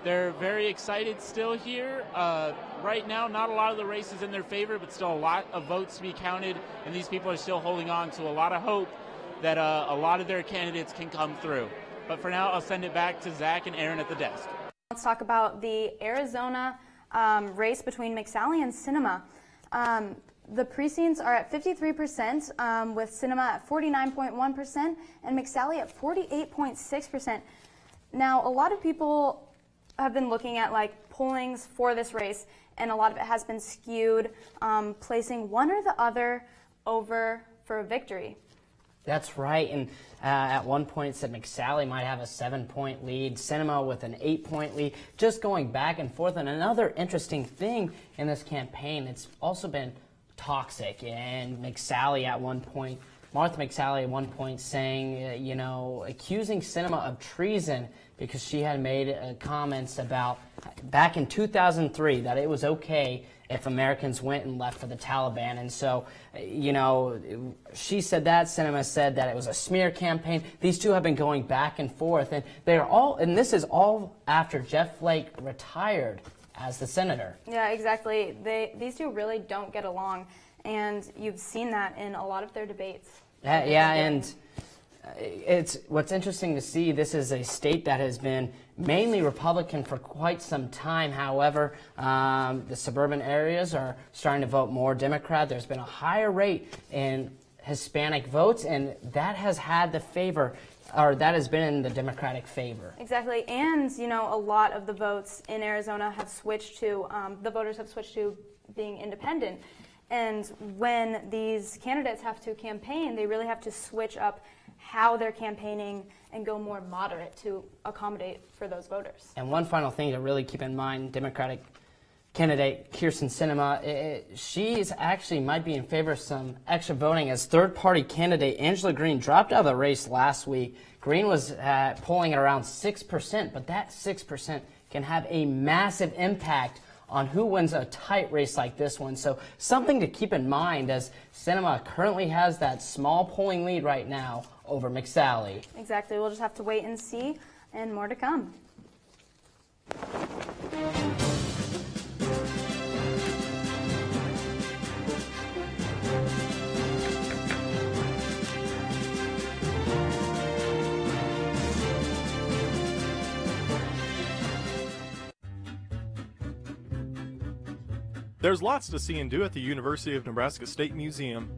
they're very excited still here. Right now, not a lot of the races in their favor, but still a lot of votes to be counted, and these people are still holding on to a lot of hope that a lot of their candidates can come through. But for now, I'll send it back to Zach and Aaron at the desk. Let's talk about the Arizona race between McSally and Sinema. The precincts are at 53%, with Sinema at 49.1% and McSally at 48.6%. Now, a lot of people have been looking at pollings for this race, and a lot of it has been skewed, placing one or the other over for a victory. That's right, and at one point it said McSally might have a 7-point lead, Sinema with an 8-point lead, just going back and forth. And another interesting thing in this campaign, it's also been toxic, and McSally at one point, Martha McSally at one point saying, accusing Sinema of treason because she had made comments about, back in 2003, that it was okay if Americans went and left for the Taliban. And so, she said that, Sinema said that it was a smear campaign. These two have been going back and forth, and and this is all after Jeff Flake retired as the senator. Yeah, exactly. These two really don't get along, and you've seen that in a lot of their debates. And it's what's interesting to see. This is a state that has been mainly Republican for quite some time. However, the suburban areas are starting to vote more Democrat. There's been a higher rate in Hispanic votes, and that has had the favor, or that has been in the Democratic favor. Exactly, and a lot of the votes in Arizona have switched to, the voters have switched to being independent. And when these candidates have to campaign, they really have to switch up how they're campaigning and go more moderate to accommodate for those voters. And one final thing to really keep in mind, Democratic candidate Kyrsten Sinema, she actually might be in favor of some extra voting, as third-party candidate Angela Green dropped out of the race last week. Green was polling at around 6%, but that 6% can have a massive impact on who wins a tight race like this one. So something to keep in mind, as Sinema currently has that small polling lead right now over McSally. Exactly. We'll just have to wait and see, and more to come. There's lots to see and do at the University of Nebraska State Museum.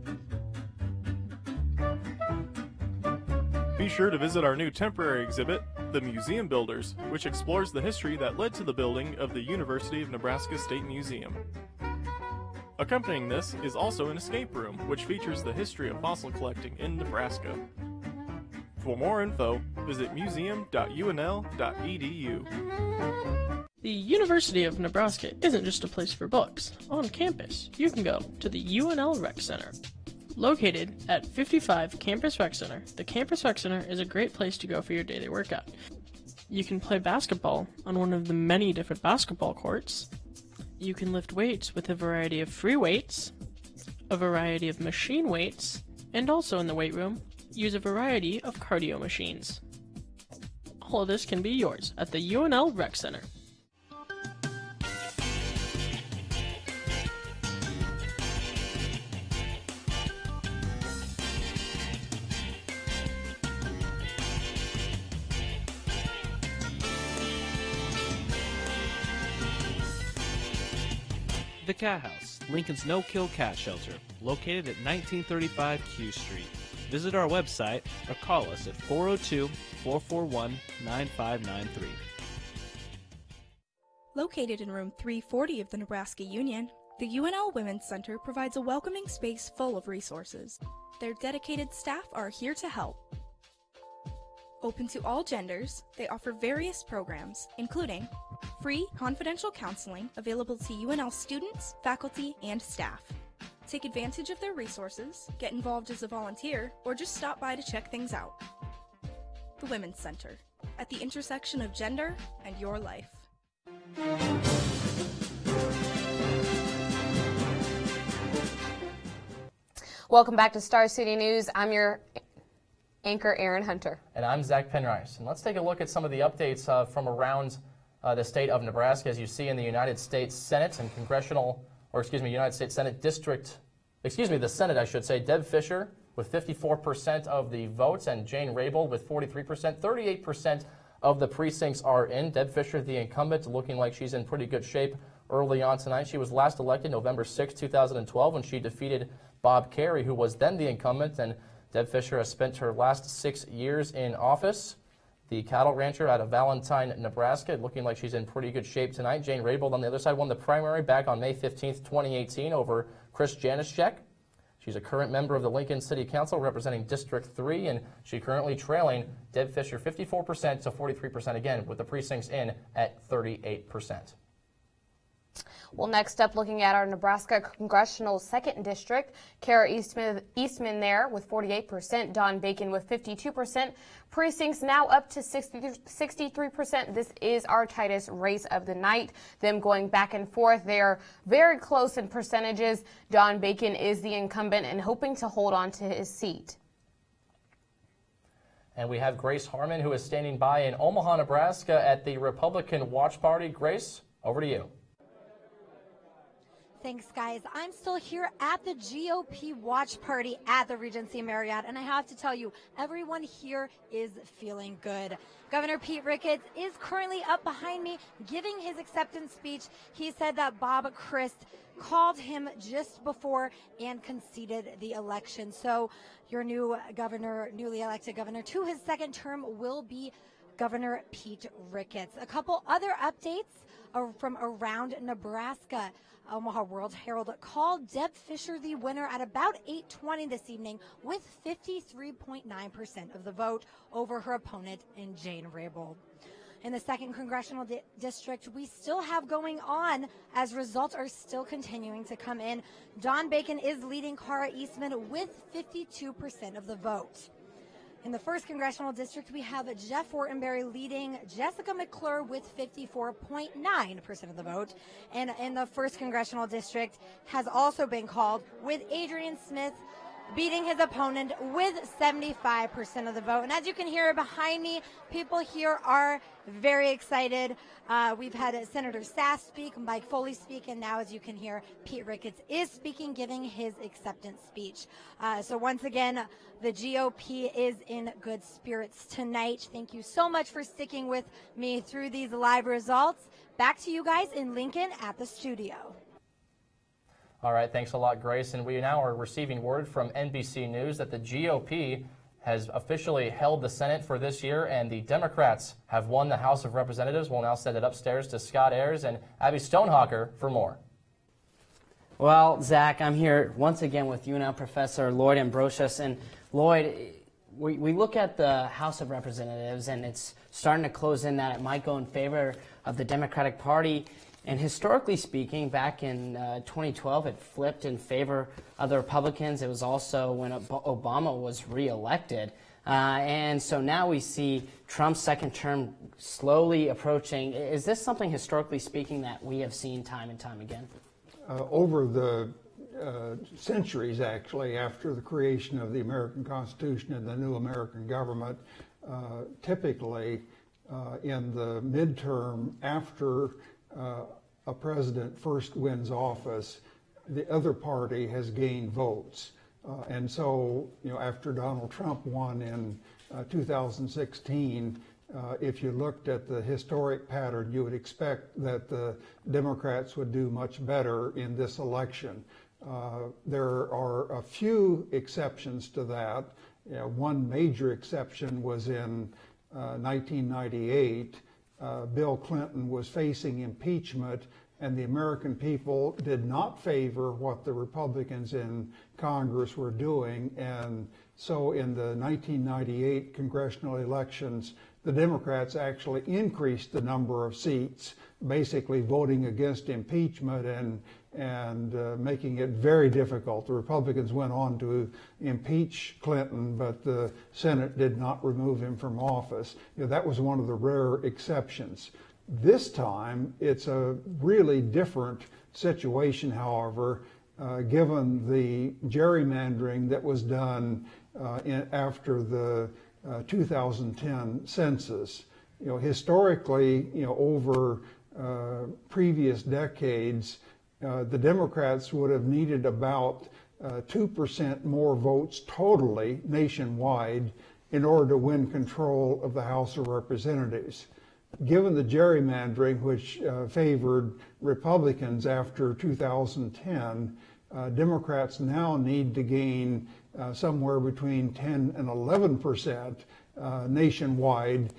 Be sure to visit our new temporary exhibit, The Museum Builders, which explores the history that led to the building of the University of Nebraska State Museum. Accompanying this is also an escape room, which features the history of fossil collecting in Nebraska. For more info, visit museum.unl.edu. The University of Nebraska isn't just a place for books. On campus, you can go to the UNL Rec Center. Located at 55 Campus Rec Center, the Campus Rec Center is a great place to go for your daily workout. You can play basketball on one of the many different basketball courts. You can lift weights with a variety of free weights, a variety of machine weights, and also in the weight room, use a variety of cardio machines. All of this can be yours at the UNL Rec Center. The Cat House, Lincoln's no-kill cat shelter, located at 1935 Q Street. Visit our website or call us at 402-441-9593. Located in room 340 of the Nebraska Union, the UNL Women's Center provides a welcoming space full of resources. Their dedicated staff are here to help. Open to all genders, they offer various programs, including free, confidential counseling available to UNL students, faculty, and staff. Take advantage of their resources, get involved as a volunteer, or just stop by to check things out. The Women's Center, at the intersection of gender and your life. Welcome back to Star City News. I'm your anchor, Aaron Hunter. And I'm Zach Penrice. And let's take a look at some of the updates from around the state of Nebraska. As you see in the United States Senate and United States Senate District, the Senate, I should say, Deb Fischer with 54% of the votes and Jane Raybould with 43%. 38% of the precincts are in. Deb Fischer, the incumbent, looking like she's in pretty good shape early on tonight. She was last elected November 6, 2012, when she defeated Bob Kerrey, who was then the incumbent, and Deb Fischer has spent her last 6 years in office. The cattle rancher out of Valentine, Nebraska, looking like she's in pretty good shape tonight. Jane Raybould on the other side won the primary back on May 15th, 2018 over Chris Janiszek. She's a current member of the Lincoln City Council representing District 3, and she's currently trailing Deb Fischer 54% to 43% again, with the precincts in at 38%. Well, next up, looking at our Nebraska Congressional 2nd District, Kara Eastman there with 48%, Don Bacon with 52%, precincts now up to 63%. This is our tightest race of the night. Them going back and forth. They are very close in percentages. Don Bacon is the incumbent and hoping to hold on to his seat. And we have Grace Harmon, who is standing by in Omaha, Nebraska at the Republican Watch Party. Grace, over to you. Thanks, guys. I'm still here at the GOP watch party at the Regency Marriott, and I have to tell you, everyone here is feeling good. Governor Pete Ricketts is currently up behind me giving his acceptance speech. He said that Bob Christ called him just before and conceded the election. So your new governor, newly elected governor to his second term, will be Governor Pete Ricketts. A couple other updates from around Nebraska. Omaha World Herald called Deb Fischer the winner at about 8:20 this evening with 53.9% of the vote over her opponent in Jane Raybould. In the 2nd Congressional District, we still have going on as results are still continuing to come in. Don Bacon is leading Kara Eastman with 52% of the vote. In the 1st Congressional District, we have Jeff Fortenberry leading Jessica McClure with 54.9% of the vote. And in the 1st Congressional District has also been called with Adrian Smith beating his opponent with 75% of the vote. And as you can hear behind me, people here are very excited. We've had Senator Sass speak, Mike Foley speak, and now, as you can hear, Pete Ricketts is speaking, giving his acceptance speech. So once again, the GOP is in good spirits tonight. Thank you so much for sticking with me through these live results. Back to you guys in Lincoln at the studio. All right, thanks a lot, Grace. And we now are receiving word from NBC News that the GOP has officially held the Senate for this year, and the Democrats have won the House of Representatives. We'll now send it upstairs to Scott Ayers and Abby Stonehawker for more. Well, Zach, I'm here once again with UNL Professor Lloyd Ambrosius. And Lloyd, we look at the House of Representatives, and it's starting to close in that it might go in favor of the Democratic Party. And historically speaking, back in 2012, it flipped in favor of the Republicans. It was also when Obama was reelected. And so now we see Trump's second term slowly approaching. Is this something, historically speaking, that we have seen time and time again? Over the centuries, actually, after the creation of the American Constitution and the new American government, typically in the midterm after a president first wins office, the other party has gained votes. And so, after Donald Trump won in 2016, if you looked at the historic pattern, you would expect that the Democrats would do much better in this election. There are a few exceptions to that. One major exception was in 1998. Bill Clinton was facing impeachment, and the American people did not favor what the Republicans in Congress were doing. And so in the 1998 congressional elections, the Democrats actually increased the number of seats, basically voting against impeachment and making it very difficult. The Republicans went on to impeach Clinton, but the Senate did not remove him from office. That was one of the rare exceptions. This time, it's a really different situation, however, given the gerrymandering that was done after the 2010 census. Historically, over previous decades, the Democrats would have needed about 2% more votes totally nationwide in order to win control of the House of Representatives. Given the gerrymandering, which favored Republicans after 2010, Democrats now need to gain somewhere between 10 and 11% nationwide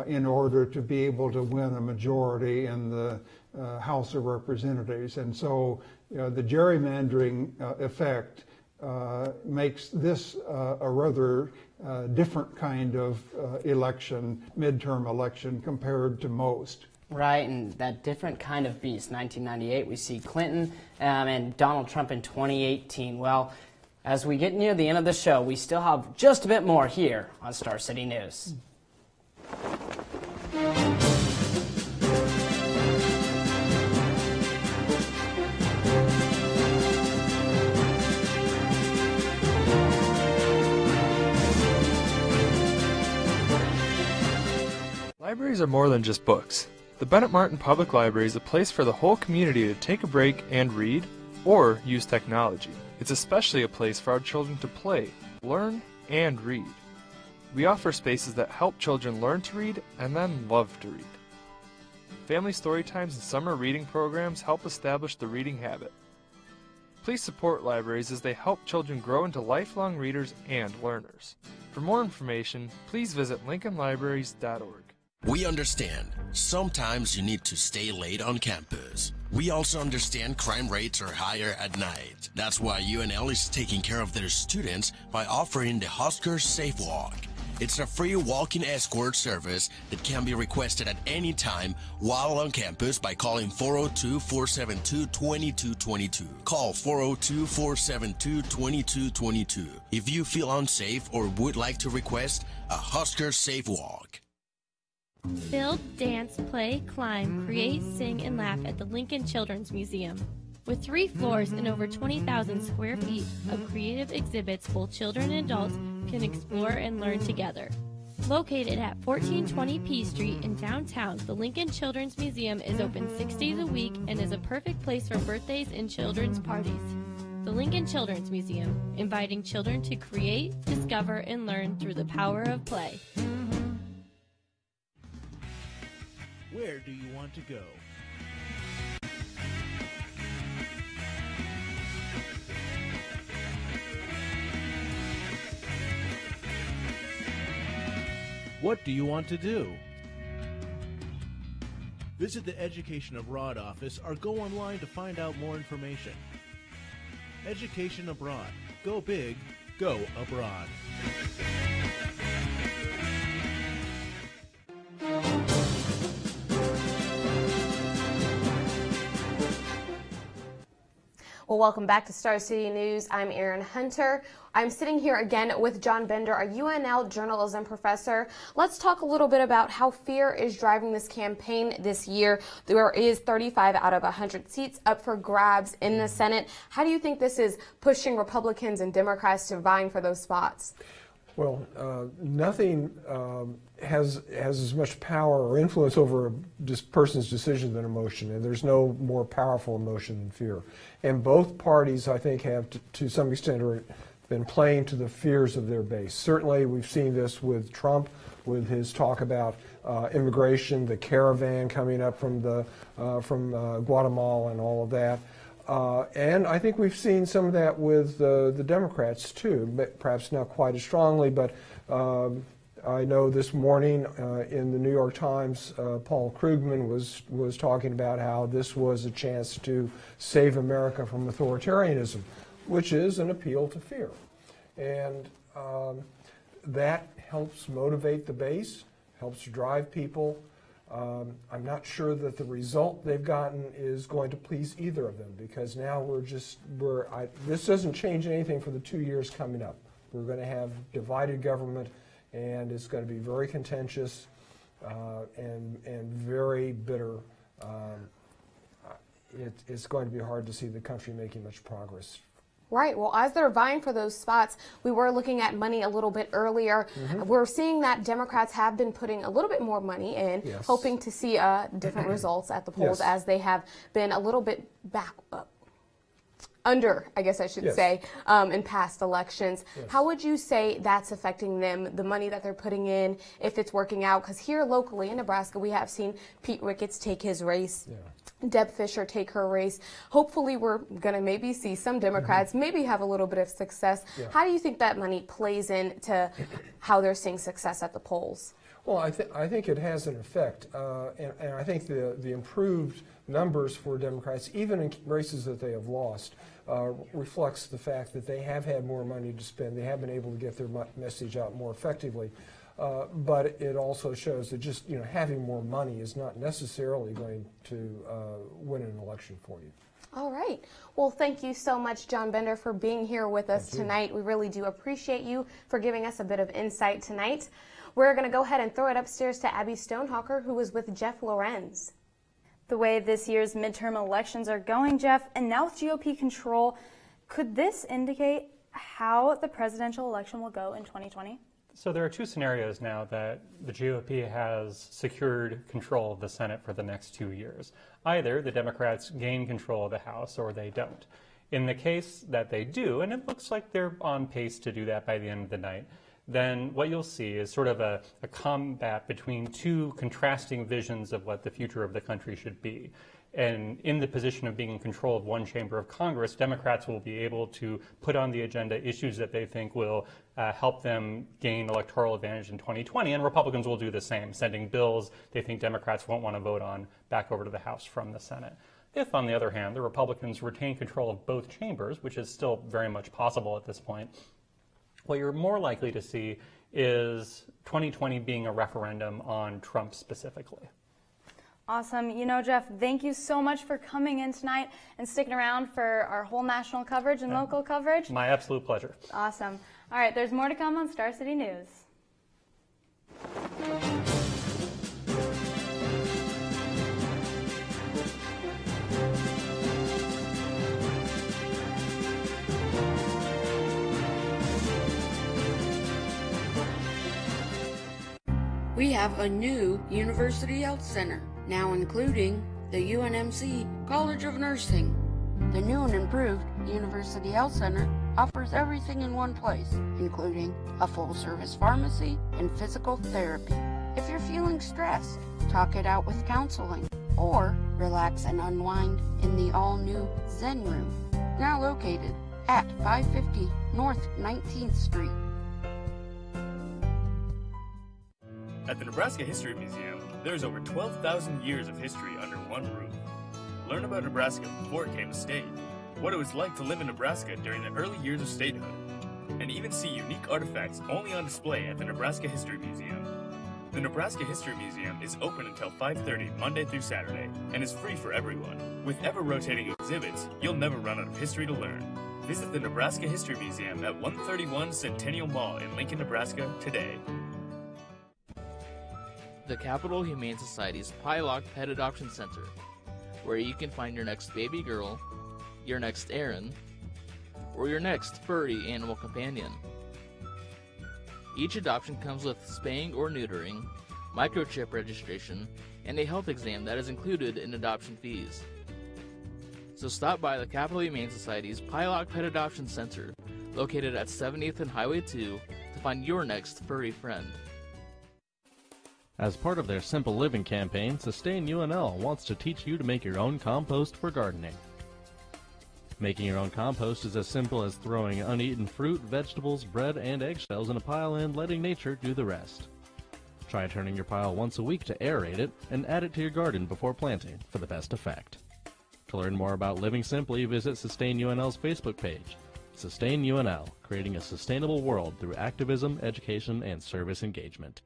in order to be able to win a majority in the House of Representatives. And so the gerrymandering effect makes this a rather different kind of election, midterm election, compared to most. Right, and that different kind of beast. 1998, we see Clinton and Donald Trump in 2018. Well, as we get near the end of the show, we still have just a bit more here on Star City News. Libraries are more than just books. The Bennett Martin Public Library is a place for the whole community to take a break and read, or use technology. It's especially a place for our children to play, learn, and read. We offer spaces that help children learn to read and then love to read. Family story times and summer reading programs help establish the reading habit. Please support libraries as they help children grow into lifelong readers and learners. For more information, please visit lincolnlibraries.org. We understand. Sometimes you need to stay late on campus. We also understand crime rates are higher at night. That's why UNL is taking care of their students by offering the Huskers Safe Walk. It's a free walk-in escort service that can be requested at any time while on campus by calling 402-472-2222. Call 402-472-2222 if you feel unsafe or would like to request a Huskers Safe Walk. Build, dance, play, climb, create, sing, and laugh at the Lincoln Children's Museum. With 3 floors and over 20,000 square feet of creative exhibits, both children and adults can explore and learn together. Located at 1420 P Street in downtown, the Lincoln Children's Museum is open 6 days a week and is a perfect place for birthdays and children's parties. The Lincoln Children's Museum, inviting children to create, discover, and learn through the power of play. Where do you want to go? What do you want to do? Visit the Education Abroad office or go online to find out more information. Education Abroad. Go big, go abroad. Well, welcome back to Star City News. I'm Erin Hunter. I'm sitting here again with John Bender, a UNL journalism professor. Let's talk a little bit about how fear is driving this campaign this year. There is 35 out of 100 seats up for grabs in the Senate. How do you think this is pushing Republicans and Democrats to vying for those spots? Well, nothing has as much power or influence over a person's decision than emotion, and there's no more powerful emotion than fear. And both parties, I think, have to some extent been playing to the fears of their base. Certainly, we've seen this with Trump, with his talk about immigration, the caravan coming up from Guatemala, and all of that. And I think we've seen some of that with the Democrats too, but perhaps not quite as strongly. But I know this morning in the New York Times, Paul Krugman was talking about how this was a chance to save America from authoritarianism, which is an appeal to fear, and that helps motivate the base helps drive people. I'm not sure that the result they've gotten is going to please either of them, because now this doesn't change anything for the 2 years coming up. We're going to have divided government, and it's going to be very contentious and very bitter. It's going to be hard to see the country making much progress. Right. Well, as they're vying for those spots, we were looking at money a little bit earlier. We're seeing that Democrats have been putting a little bit more money in, hoping to see different results at the polls, as they have been a little bit under, I guess I should say, in past elections. How would you say that's affecting them, the money that they're putting in, if it's working out? Because here locally in Nebraska, we have seen Pete Ricketts take his race. Deb Fisher take her race. Hopefully we're going to maybe see some Democrats maybe have a little bit of success. How do you think that money plays into how they're seeing success at the polls? Well, I think it has an effect, and I think the improved numbers for Democrats, even in races that they have lost, reflects the fact that they have had more money to spend. They have been able to get their message out more effectively. But it also shows that just having more money is not necessarily going to win an election for you. All right. Well, thank you so much, John Bender, for being here with us tonight. We really do appreciate you for giving us a bit of insight tonight. We're going to go ahead and throw it upstairs to Abby Stonehawker, who is with Jeff Lorenz. The way this year's midterm elections are going, Jeff, and now with GOP control, could this indicate how the presidential election will go in 2020? So there are two scenarios now that the GOP has secured control of the Senate for the next 2 years. Either the Democrats gain control of the House or they don't. In the case that they do, and it looks like they're on pace to do that by the end of the night, then what you'll see is sort of a combat between two contrasting visions of what the future of the country should be. And in the position of being in control of one chamber of Congress, Democrats will be able to put on the agenda issues that they think will help them gain electoral advantage in 2020, and Republicans will do the same, sending bills they think Democrats won't want to vote on back over to the House from the Senate. If, on the other hand, the Republicans retain control of both chambers, which is still very much possible at this point, what you're more likely to see is 2020 being a referendum on Trump specifically. Awesome. You know, Jeff, thank you so much for coming in tonight and sticking around for our whole national coverage and local coverage. My absolute pleasure. Awesome. All right, there's more to come on Star City News. We have a new University Health Center, now including the UNMC College of Nursing. The new and improved University Health Center offers everything in one place, including a full-service pharmacy and physical therapy. If you're feeling stressed, talk it out with counseling, or relax and unwind in the all-new Zen Room, now located at 550 North 19th Street. At the Nebraska History Museum, there's over 12,000 years of history under one roof. Learn about Nebraska before it came a state, what it was like to live in Nebraska during the early years of statehood, and even see unique artifacts only on display at the Nebraska History Museum. The Nebraska History Museum is open until 5:30 Monday through Saturday and is free for everyone. With ever-rotating exhibits, you'll never run out of history to learn. Visit the Nebraska History Museum at 131 Centennial Mall in Lincoln, Nebraska today. The Capital Humane Society's Pylock Pet Adoption Center, where you can find your next baby girl, your next Aaron, or your next furry animal companion. Each adoption comes with spaying or neutering, microchip registration, and a health exam that is included in adoption fees. So stop by the Capital Humane Society's Pylock Pet Adoption Center, located at 70th and Highway 2, to find your next furry friend. As part of their Simple Living campaign, Sustain UNL wants to teach you to make your own compost for gardening. Making your own compost is as simple as throwing uneaten fruit, vegetables, bread, and eggshells in a pile and letting nature do the rest. Try turning your pile once a week to aerate it and add it to your garden before planting for the best effect. To learn more about living simply, visit Sustain UNL's Facebook page. Sustain UNL, creating a sustainable world through activism, education, and service engagement.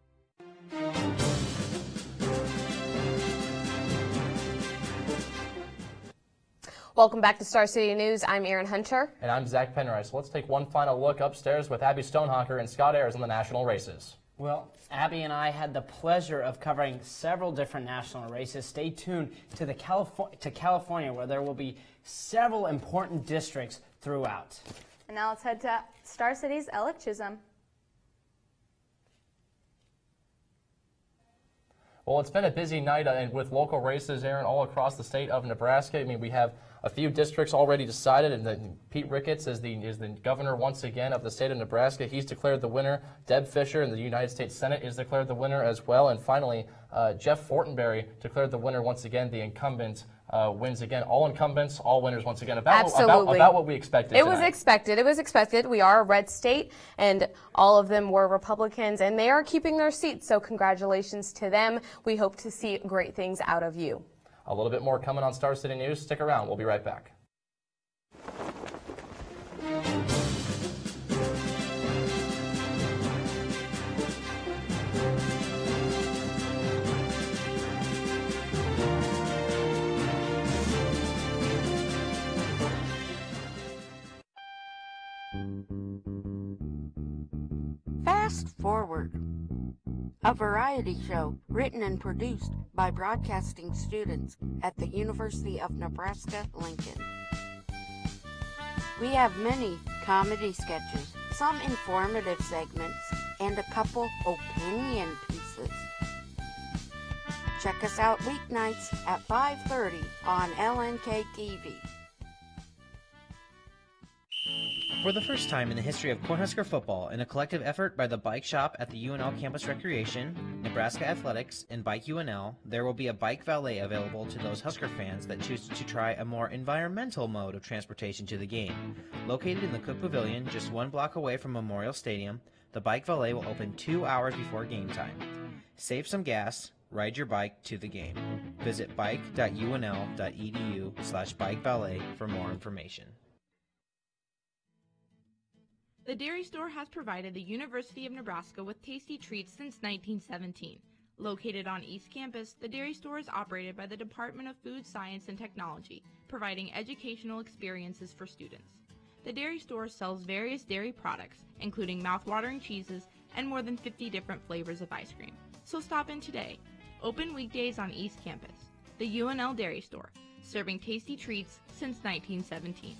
Welcome back to Star City News. I'm Erin Hunter. And I'm Zach Penrice. Let's take one final look upstairs with Abby Stonehawker and Scott Ayers on the national races. Well, Abby and I had the pleasure of covering several different national races. Stay tuned to California, where there will be several important districts throughout. And now let's head to Star City's Alec Chisholm. Well, it's been a busy night with local races, Aaron, all across the state of Nebraska. I mean, we have a few districts already decided, and then Pete Ricketts is the governor once again of the state of Nebraska. He's declared the winner. Deb Fischer in the United States Senate is declared the winner as well. And finally, Jeff Fortenberry declared the winner once again. The incumbent wins again. All incumbents, all winners once again. About what we expected It tonight. was expected. It was expected. We are a red state, and all of them were Republicans, and they are keeping their seats. So congratulations to them. We hope to see great things out of you. A little bit more coming on Star City News. Stick around. We'll be right back. Fast Forward, a variety show written and produced by broadcasting students at the University of Nebraska-Lincoln. We have many comedy sketches, some informative segments, and a couple opinion pieces. Check us out weeknights at 5:30 on LNK TV. For the first time in the history of Cornhusker football, in a collective effort by the Bike Shop at the UNL Campus Recreation, Nebraska Athletics, and Bike UNL, there will be a bike valet available to those Husker fans that choose to try a more environmental mode of transportation to the game. Located in the Cook Pavilion, just 1 block away from Memorial Stadium, the bike valet will open 2 hours before game time. Save some gas, ride your bike to the game. Visit bike.unl.edu/bike valet for more information. The Dairy Store has provided the University of Nebraska with tasty treats since 1917. Located on East Campus, the Dairy Store is operated by the Department of Food Science and Technology, providing educational experiences for students. The Dairy Store sells various dairy products, including mouth-watering cheeses and more than 50 different flavors of ice cream. So stop in today. Open weekdays on East Campus. The UNL Dairy Store, serving tasty treats since 1917.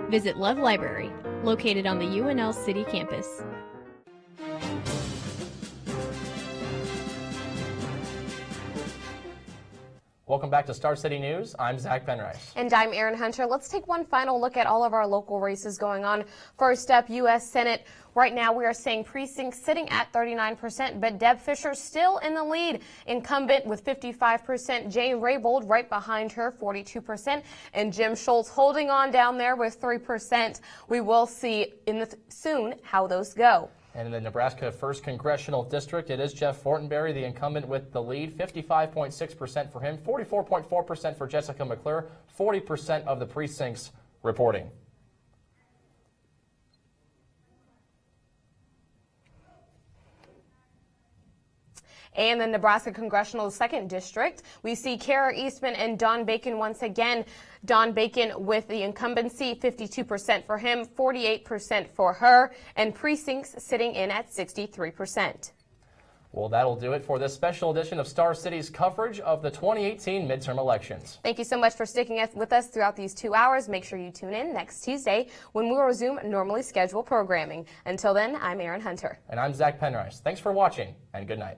Visit Love Library, located on the UNL City campus. Welcome back to Star City News. I'm Zach Penrice. And I'm Erin Hunter. Let's take one final look at all of our local races going on. First up, U.S. Senate. Right now we are seeing precincts sitting at 39%, but Deb Fischer still in the lead. Incumbent with 55%, Jane Raybould right behind her, 42%, and Jim Schultz holding on down there with 3%. We will see soon how those go. And in the Nebraska 1st Congressional District, it is Jeff Fortenberry, the incumbent, with the lead. 55.6% for him, 44.4% for Jessica McClure, 40% of the precincts reporting. And the Nebraska Congressional 2nd District, we see Kara Eastman and Don Bacon once again. Don Bacon with the incumbency, 52% for him, 48% for her, and precincts sitting in at 63%. Well, that'll do it for this special edition of Star City's coverage of the 2018 midterm elections. Thank you so much for sticking with us throughout these 2 hours. Make sure you tune in next Tuesday when we will resume normally scheduled programming. Until then, I'm Erin Hunter. And I'm Zach Penrice. Thanks for watching, and good night.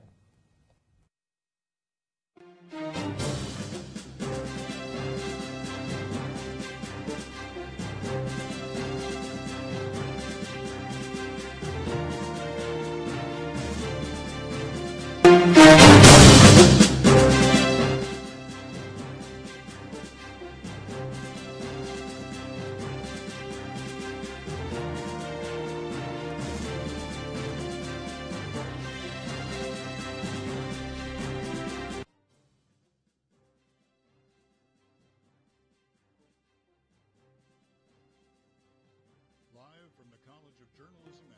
of Journalism